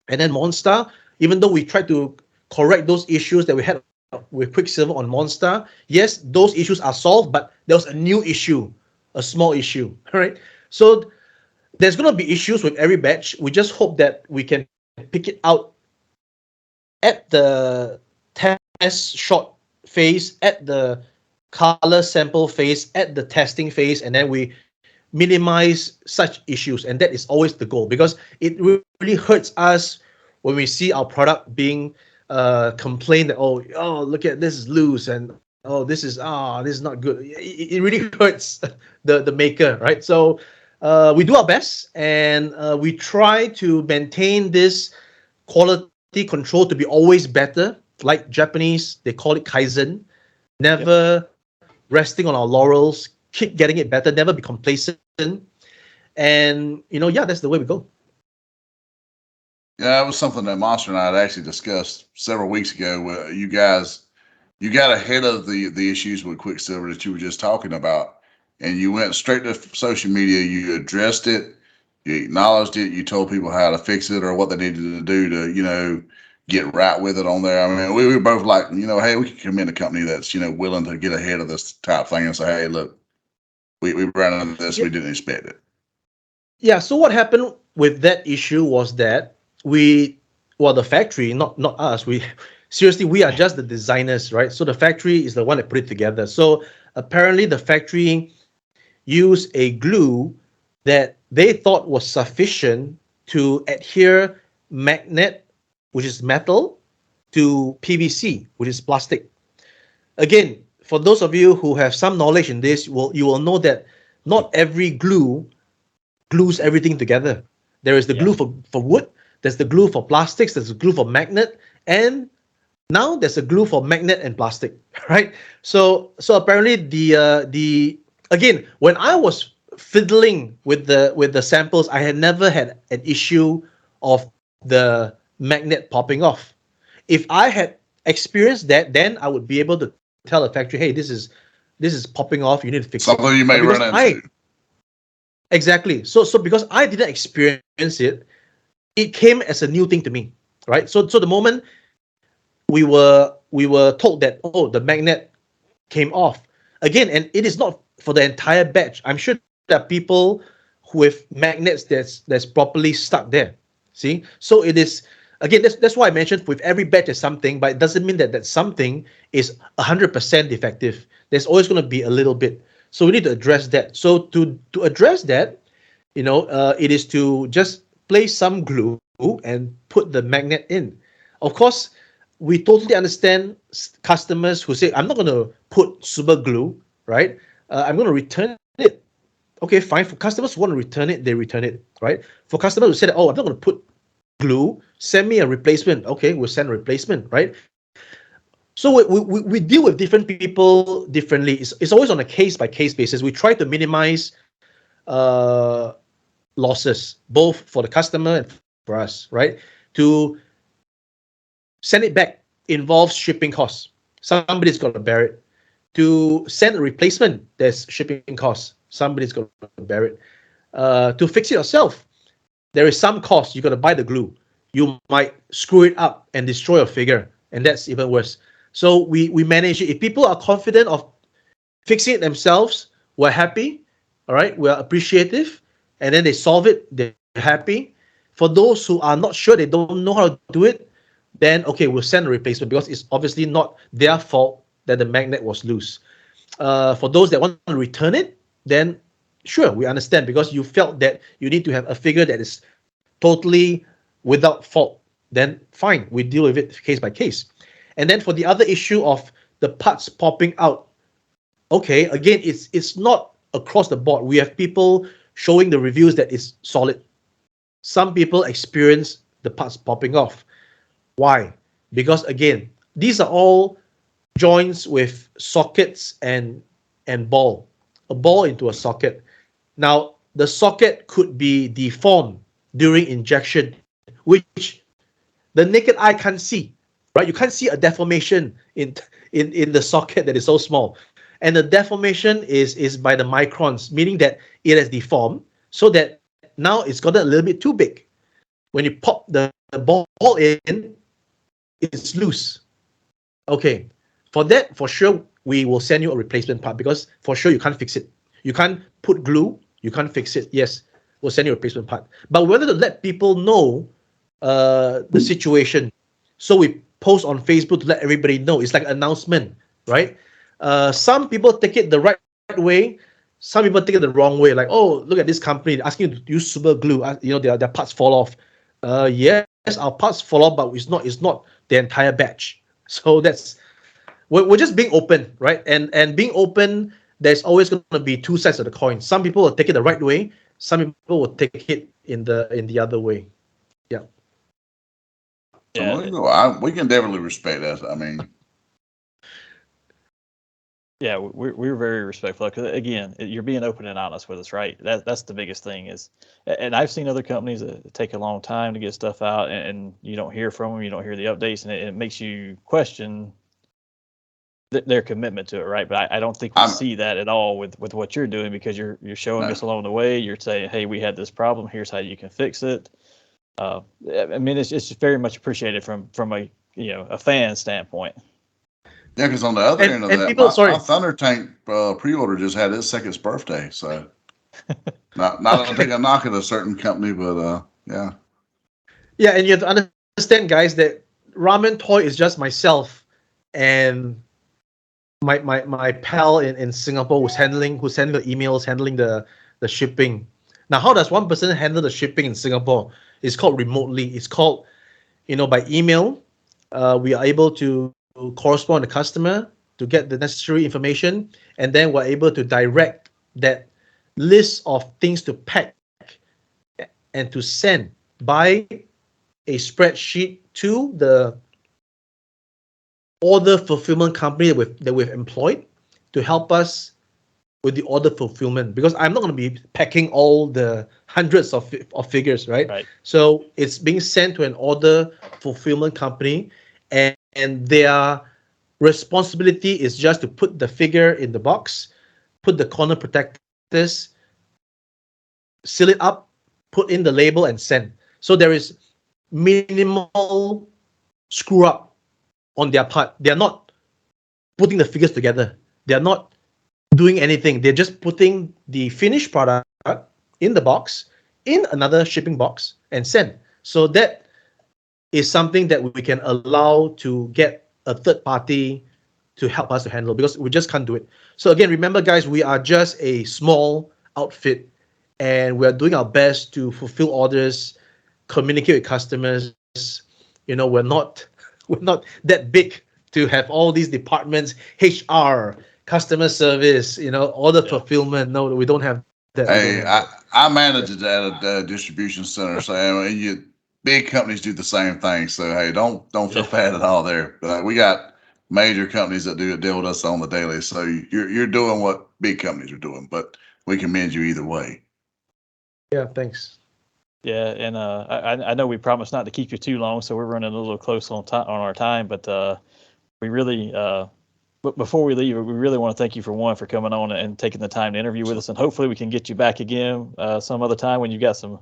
And then Monster, even though we tried to correct those issues that we had with Quicksilver on Monster, yes, those issues are solved, but there was a new issue, a small issue, right? So there's going to be issues with every batch. We just hope that we can pick it out at the test shot phase, at the color sample phase, at the testing phase, and then we minimize such issues. And that is always the goal, because it really hurts us when we see our product being complained that, look at this is loose, and this is not good. It really hurts the maker, right? So we do our best, and we try to maintain this quality control to be always better. Like Japanese, they call it Kaizen. Never resting on our laurels, keep getting it better, never be complacent. And, that's the way we go. Yeah, that was something that Monster and I had actually discussed several weeks ago. Where you got ahead of the issues with Quicksilver that you were just talking about, and you went straight to social media. You addressed it, you acknowledged it, you told people how to fix it or what they needed to do to, get right with it on there. I mean, we were both like, hey, we can commend a company that's, willing to get ahead of this type thing and say, hey, look, we ran into this, we didn't expect it. Yeah, so what happened with that issue was that the factory, not us, we are just the designers, right? So the factory is the one that put it together. So apparently the factory used a glue that they thought was sufficient to adhere magnet, which is metal, to PVC, which is plastic. Again, for those of you who have some knowledge in this, you will know that not every glue glues everything together. There is the glue for wood, there's the glue for plastics, there's the glue for magnet, and now there's a glue for magnet and plastic, right? So apparently the again, when I was fiddling with the samples, I had never had an issue of the magnet popping off. If I had experienced that, then I would be able to tell the factory, hey, this is popping off, you need to fix something it. You may run into. Exactly. So because I didn't experience it, it came as a new thing to me, right? So the moment we were told that, the magnet came off again, and it is not for the entire batch. I'm sure there are people with magnets that's properly stuck there. See, so it is. Again, that's why I mentioned with every batch is something, but it doesn't mean that something is 100% defective. There's always going to be a little bit. So we need to address that. So to address that, it is to just place some glue and put the magnet in. Of course, we totally understand customers who say, I'm not going to put super glue, right? I'm going to return it. Okay, fine. For customers who want to return it, they return it, right? For customers who say, I'm not going to put glue, send me a replacement. Okay, we'll send a replacement, right? So we deal with different people differently. It's always on a case-by-case basis. We try to minimize losses, both for the customer and for us, right? To send it back involves shipping costs. Somebody's got to bear it. To send a replacement, there's shipping costs. Somebody's got to bear it. To fix it yourself, there is some cost. You got to buy the glue. You might screw it up and destroy your figure, and that's even worse. So we manage it. If people are confident of fixing it themselves, we're happy. All right, we're appreciative, and then they solve it. They're happy. For those who are not sure, they don't know how to do it, then okay, we'll send a replacement, because it's obviously not their fault that the magnet was loose. For those that want to return it, then sure, we understand, because you felt that you need to have a figure that is totally without fault. Then fine, we deal with it case by case. And then for the other issue of the parts popping out, okay, again, it's not across the board. We have people showing the reviews that it's solid. Some people experience the parts popping off. Why? Because again, these are all joints with sockets and ball, a ball into a socket. Now, the socket could be deformed during injection, which the naked eye can't see, right? You can't see a deformation in the socket that is so small. And the deformation is by the microns, meaning that it has deformed so that now it's gotten a little bit too big. When you pop the ball in, it's loose. Okay, for that, for sure, we will send you a replacement part, because for sure you can't fix it. You can't put glue, you can't fix it. Yes, we'll send you a replacement part. But we wanted to let people know the situation. So we post on Facebook to let everybody know. It's like an announcement, right? Some people take it the right way. Some people take it the wrong way. Like, oh, look at this company asking you to use super glue. Their parts fall off. Yes, our parts fall off, but it's not the entire batch. So we're just being open, right? And being open, there's always going to be two sides of the coin. Some people will take it the right way. Some people will take it in the other way. Yeah. So we can definitely respect that. I mean, Yeah, we're very respectful, because again, you're being open and honest with us, right? That's the biggest thing is, and I've seen other companies that take a long time to get stuff out, and you don't hear from them, you don't hear the updates, and it makes you question their commitment to it, right? But I don't think we see that at all with what you're doing, because you're showing us along the way. You're saying, hey, we had this problem. Here's how you can fix it. I mean, it's just very much appreciated from a fan standpoint. yeah, because on the other end of that, people, my Thunder Tank pre-order just had its second birthday. So not to take a knock at a certain company, but yeah. Yeah, and you have to understand, guys, that Ramen Toy is just myself and my pal in Singapore who's handling the emails, handling the shipping. Now, how does one person handle the shipping in Singapore? It's called remotely. It's called, by email. We are able to correspond with the customer to get the necessary information, and then we're able to direct that list of things to pack and to send by a spreadsheet to the order fulfillment company that we've employed to help us with the order fulfillment, because I'm not going to be packing all the hundreds of figures, right? So it's being sent to an order fulfillment company, and their responsibility is just to put the figure in the box, put the corner protectors, seal it up, put in the label, and send. So there is minimal screw up on their part. They're not putting the figures together. They're not doing anything. They're just putting the finished product in the box, in another shipping box, and send. So that is something that we can allow to get a third party to help us to handle, because we just can't do it. So again, remember, guys, we are just a small outfit, and we're doing our best to fulfill orders, communicate with customers. We're not that big to have all these departments, HR, customer service, order fulfillment. No, we don't have that. Hey, I manage it at a distribution center, so I mean, big companies do the same thing. So hey, don't feel bad at all there. But we got major companies that deal with us on the daily. So you're doing what big companies are doing, but we commend you either way. Yeah, thanks. Yeah, and I know we promised not to keep you too long, so we're running a little close on our time. But we really, but before we leave, we really want to thank you for coming on and taking the time to interview with us, and hopefully we can get you back again some other time when you've got some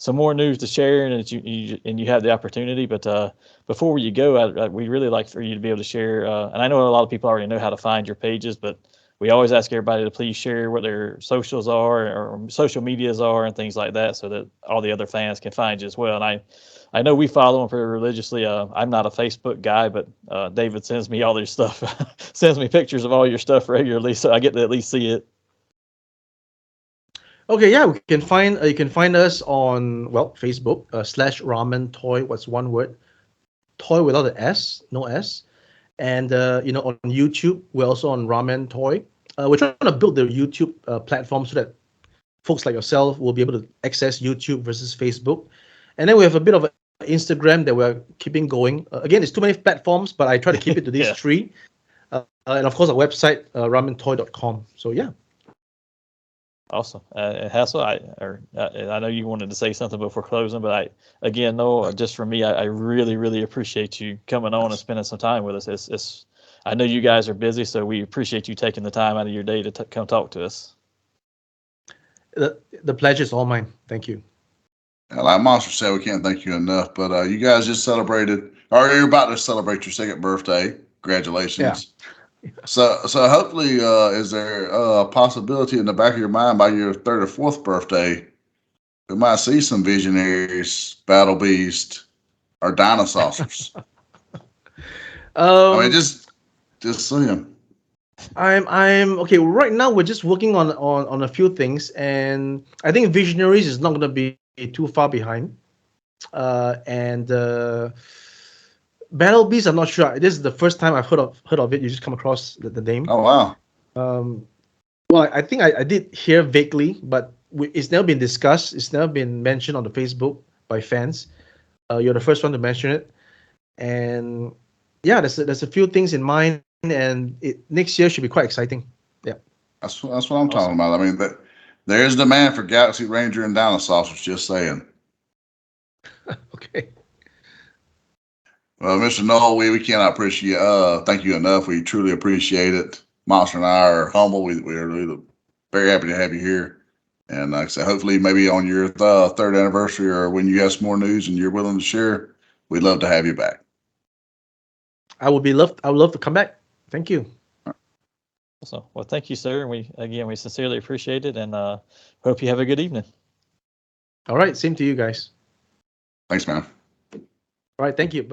more news to share and you have the opportunity. But before you go, we'd really like for you to be able to share. And I know a lot of people already know how to find your pages, but we always ask everybody to please share what their socials are or social medias are and things like that, so that all the other fans can find you as well. And I know we follow them pretty religiously. I'm not a Facebook guy, but David sends me all their stuff, sends me pictures of all your stuff regularly, so I get to at least see it. Okay, yeah, we can find you can find us on Facebook / Ramen Toy. What's one word? Toy without an S, no S. And on YouTube, we're also on Ramen Toy. We're trying to build the YouTube platform so that folks like yourself will be able to access YouTube versus Facebook. And then we have a bit of Instagram that we're keeping going. Again, it's too many platforms, but I try to keep it to these Yeah. three. And of course, our website, ramentoy.com. So yeah. Awesome. Hassel, I know you wanted to say something before closing, but Noel, just for me, I really, really appreciate you coming on and spending some time with us. I know you guys are busy, so we appreciate you taking the time out of your day to come talk to us. The pleasure is all mine. Thank you. Like Monster said, we can't thank you enough. But you guys just celebrated, or you're about to celebrate your second birthday. Congratulations. Yeah. So hopefully, is there a possibility in the back of your mind by your third or fourth birthday, we might see some visionaries, battle beast, or dinosaurs? I mean, just saying. I'm okay. Right now, we're just working on a few things, and I think Visionaries is not going to be too far behind. And Battle Beast, I'm not sure. This is the first time I've heard of it. You just come across the name. Oh wow. Well, I think I did hear vaguely, but it's never been discussed. It's never been mentioned on the Facebook by fans. You're the first one to mention it, and yeah, there's a few things in mind, and next year should be quite exciting. Yeah, that's what I'm talking about. I mean, there's demand for Galaxy Ranger and dinosaurs. Just saying. Okay. Well, Mr. Noel, we cannot appreciate thank you enough. We truly appreciate it. Monster and I are humble. We're really very happy to have you here. And like I said, hopefully maybe on your third anniversary or when you have some more news and you're willing to share, we'd love to have you back. I would love to come back. Thank you. So, well, thank you, sir. And we sincerely appreciate it, and hope you have a good evening. All right, same to you guys. Thanks, man. All right, thank you.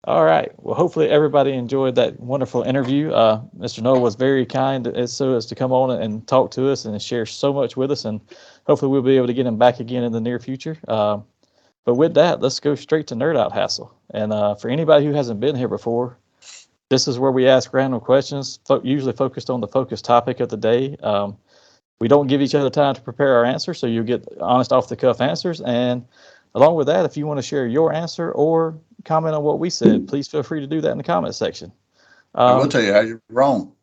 All right. Well, hopefully everybody enjoyed that wonderful interview. Mr. Noel was very kind as to come on and talk to us and share so much with us, and hopefully we'll be able to get him back again in the near future. But with that, let's go straight to Nerd Out Hassle. And for anybody who hasn't been here before, this is where we ask random questions, usually focused on the focused topic of the day. We don't give each other time to prepare our answers, so you'll get honest, off-the-cuff answers. And along with that, if you want to share your answer or comment on what we said, please feel free to do that in the comment section. I will tell you how you're wrong.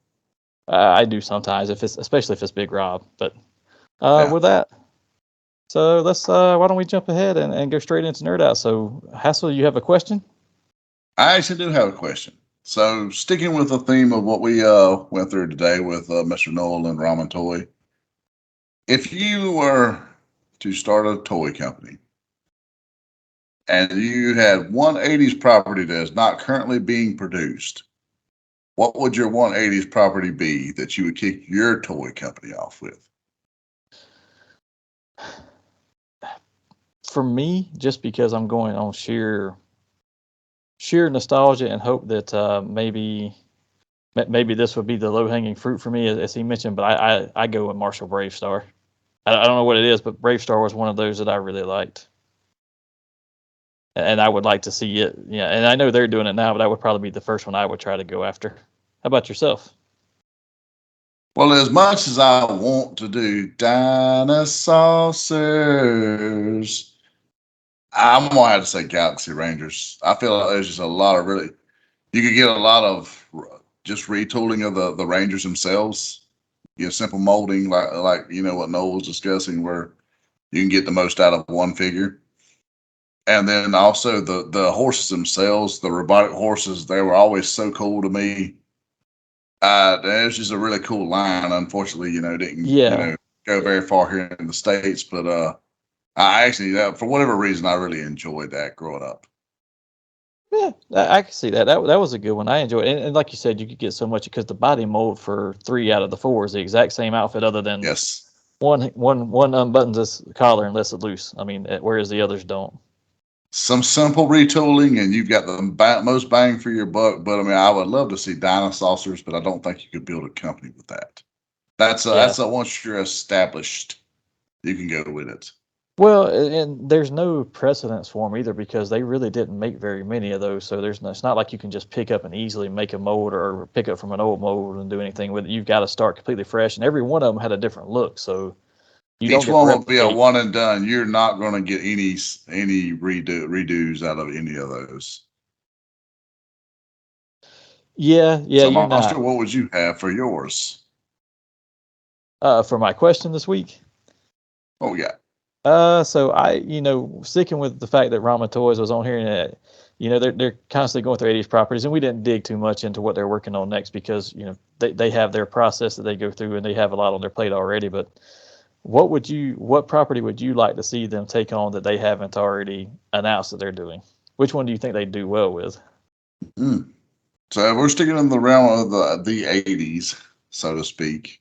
I do sometimes, especially if it's Big Rob. But Yeah. with that, so let's why don't we jump ahead and go straight into Nerd Out. So Hassel, you have a question? I actually do have a question. So sticking with the theme of what we went through today with Mr. Noel and Ramen Toy, if you were to start a toy company and you had one 80s property that is not currently being produced, what would your one 80s property be that you would kick your toy company off with? For me, just because I'm going on sheer nostalgia and hope that maybe this would be the low-hanging fruit for me, as he mentioned, but I go with Marshall Bravestar. I don't know what it is, but Bravestar was one of those that I really liked. And I would like to see it. Yeah, and I know they're doing it now, but that would probably be the first one I would try to go after. How about yourself? Well, as much as I want to do dinosaurs, I'm gonna have to say Galaxy Rangers. I feel like there's just a lot of you could get a lot of just retooling of the Rangers themselves. Simple molding, like what Noel was discussing, where you can get the most out of one figure. And then also the horses themselves, the robotic horses, they were always so cool to me. It was just a really cool line. Unfortunately, didn't go very far here in the States, but I actually, for whatever reason, I really enjoyed that growing up. Yeah, I can see that. That was a good one. I enjoyed it. And like you said, you could get so much because the body mold for 3 out of the 4 is the exact same outfit, other than Yes. one unbuttons this collar and lets it loose. I mean, whereas the others don't. Some simple retooling, and you've got the most bang for your buck. But I mean, I would love to see dinosaurs, but I don't think you could build a company with that. Yeah. That's a once you're established, you can go with it. Well, and there's no precedence for them either because they really didn't make very many of those. So it's not like you can just pick up and easily make a mold or pick up from an old mold and do anything with it. You've got to start completely fresh, and every one of them had a different look. So you don't Each get to one will be a replicate. one and done. You're not going to get any redos out of any of those. Yeah, So, you're Monster, not. what would you have for yours? For my question this week. Oh yeah. So sticking with the fact that Ramen Toys was on here, and they're constantly going through 80s properties, and we didn't dig too much into what they're working on next because they have their process that they go through, and they have a lot on their plate already. But what property would you like to see them take on that they haven't already announced that they're doing? Which one do you think they'd do well with? So we're sticking in the realm of the 80s, so to speak.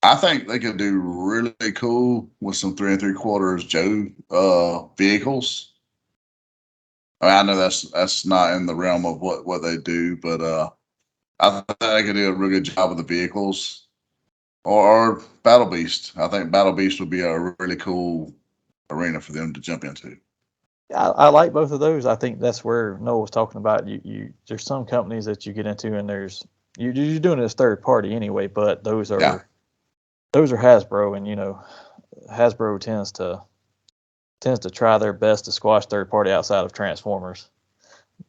I think they could do really cool with some 3 3/4 Joe vehicles. I know that's not in the realm of what they do, but I think they could do a really good job with the vehicles. Or Battle Beast. I think Battle Beast would be a really cool arena for them to jump into. I like both of those. I think that's where Noel was talking about. There's some companies that you get into, and you're doing it as third party anyway, but those Yeah. are Hasbro, and Hasbro tends to try their best to squash third party outside of Transformers.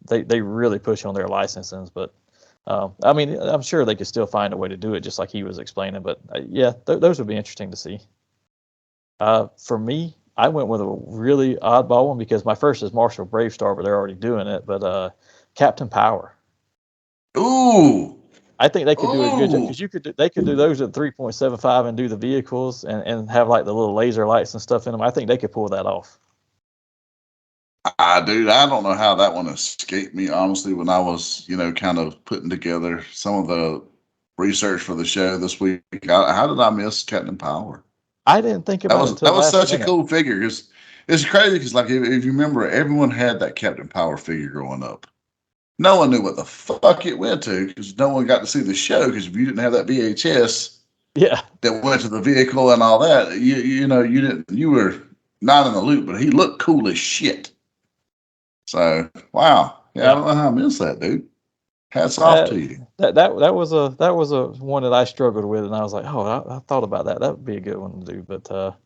They really push on their licensings, but I mean, I'm sure they could still find a way to do it, just like he was explaining. But those would be interesting to see. For me, I went with a really oddball one because my first is Marshall Bravestar, but they're already doing it. But Captain Power. Ooh. I think they could do a good job Ooh. because they could do those at 3.75 and do the vehicles and have like the little laser lights and stuff in them. I think they could pull that off. Dude, I don't know how that one escaped me, honestly, when I was, kind of putting together some of the research for the show this week. How did I miss Captain Power? I didn't think That about it was till that was last such a minute. cool figure because it's crazy because like if you remember, everyone had that Captain Power figure growing up. No one knew what the fuck it went to because no one got to see the show because if you didn't have that VHS Yeah, that went to the vehicle and all that, you were not in the loop, but he looked cool as shit. So wow, yeah, I yeah. don't know how I missed that, dude. Hats off Uh, to you. that was a one that I struggled with, and I was like, oh, I thought about that. That would be a good one to do. But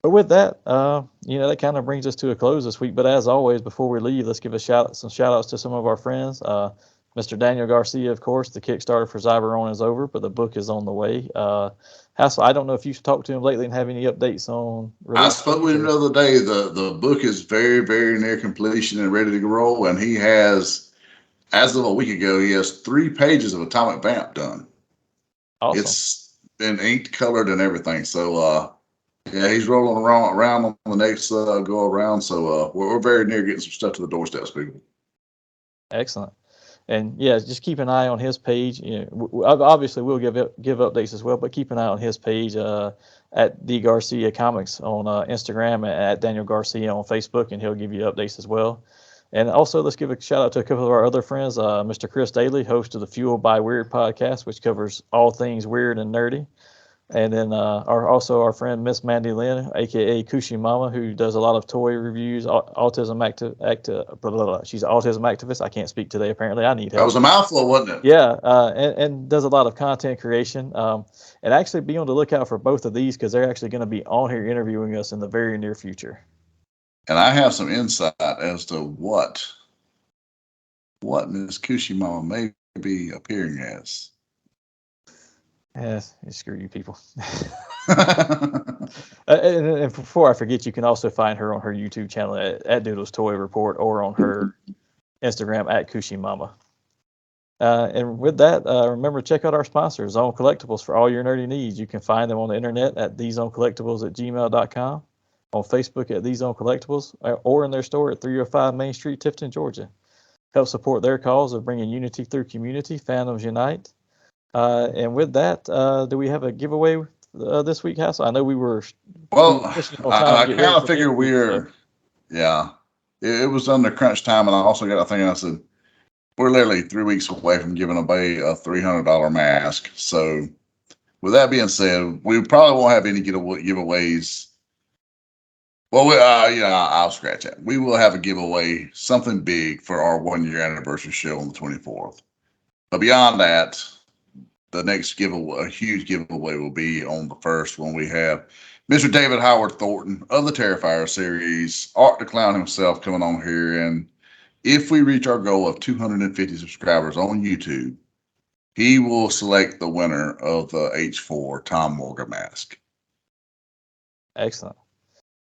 with that, that kind of brings us to a close this week. But as always, before we leave, let's give some shout outs to some of our friends. Mr. Daniel Garcia, of course, the Kickstarter for Zyberon is over, but the book is on the way. Hassel, I don't know if you've talked to him lately and have any updates on I release spoke dates with him or. the other day. The book is very, very near completion and ready to roll, and he has, as of a week ago, he has 3 pages of Atomic Vamp done. Awesome. It's been inked, colored, and everything. So yeah, he's rolling around on the next go around. So we're very near getting some stuff to the doorsteps, people. Excellent. And yeah, just keep an eye on his page. Obviously we'll give updates as well, but keep an eye on his page at the Garcia Comics on Instagram and at Daniel Garcia on Facebook, and he'll give you updates as well. And also, let's give a shout out to a couple of our other friends. Mr. Chris Daly, host of the Fueled by Weird podcast, which covers all things weird and nerdy. And then our friend Miss Mandy Lynn, aka Kushi Mama, who does a lot of toy reviews, she's an autism activist. I can't speak today. Apparently, I need That help. was a mouthful, wasn't it? Yeah, and does a lot of content creation. And actually be on the lookout for both of these because they're actually going to be on here interviewing us in the very near future. And I have some insight as to what Miss Kushimama may be appearing as. Yes, screw you people. And before I forget, you can also find her on her YouTube channel at Doodle's Toy Report or on her Instagram at Kushimama. And with that, remember to check out our sponsor, Zone Collectibles, for all your nerdy needs. You can find them on the internet at thezonecollectibles@gmail.com. on Facebook at These Own Collectibles, or in their store at 305 Main Street, Tifton, Georgia. Help support their cause of bringing unity through community. Fandoms unite. And with that, do we have a giveaway this week, Hassel? I know we were pushing on time I to get kind ready of for the figured interview, yeah, it was under crunch time, and I also got a thing. I said we're literally 3 weeks away from giving away a $300 mask. So, with that being said, we probably won't have any giveaways. Well, I'll scratch that. We will have a giveaway, something big for our 1 year anniversary show on the 24th. But beyond that, the next giveaway, a huge giveaway, will be on the first when we have Mr. David Howard Thornton of the Terrifier series, Art the Clown himself coming on here. And if we reach our goal of 250 subscribers on YouTube, he will select the winner of the H4 Tom Morgan mask. Excellent.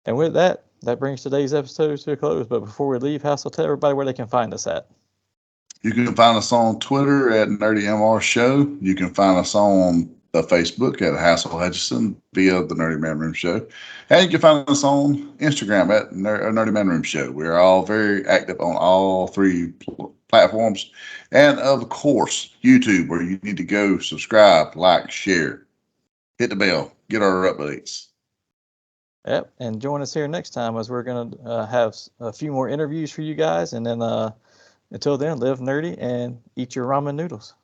And with that, that brings today's episode to a close. But before we leave, Hassel, tell everybody where they can find us at. You can find us on Twitter at Nerdy Manroom Show. You can find us on the Facebook at Hassel Hutchison via the Nerdy Manroom Show. And you can find us on Instagram at Nerdy Manroom Show. We're all very active on all three platforms. And of course, YouTube, where you need to go subscribe, like, share, hit the bell, get our updates. Yep. And join us here next time as we're going to have a few more interviews for you guys. And then until then, live nerdy and eat your ramen noodles.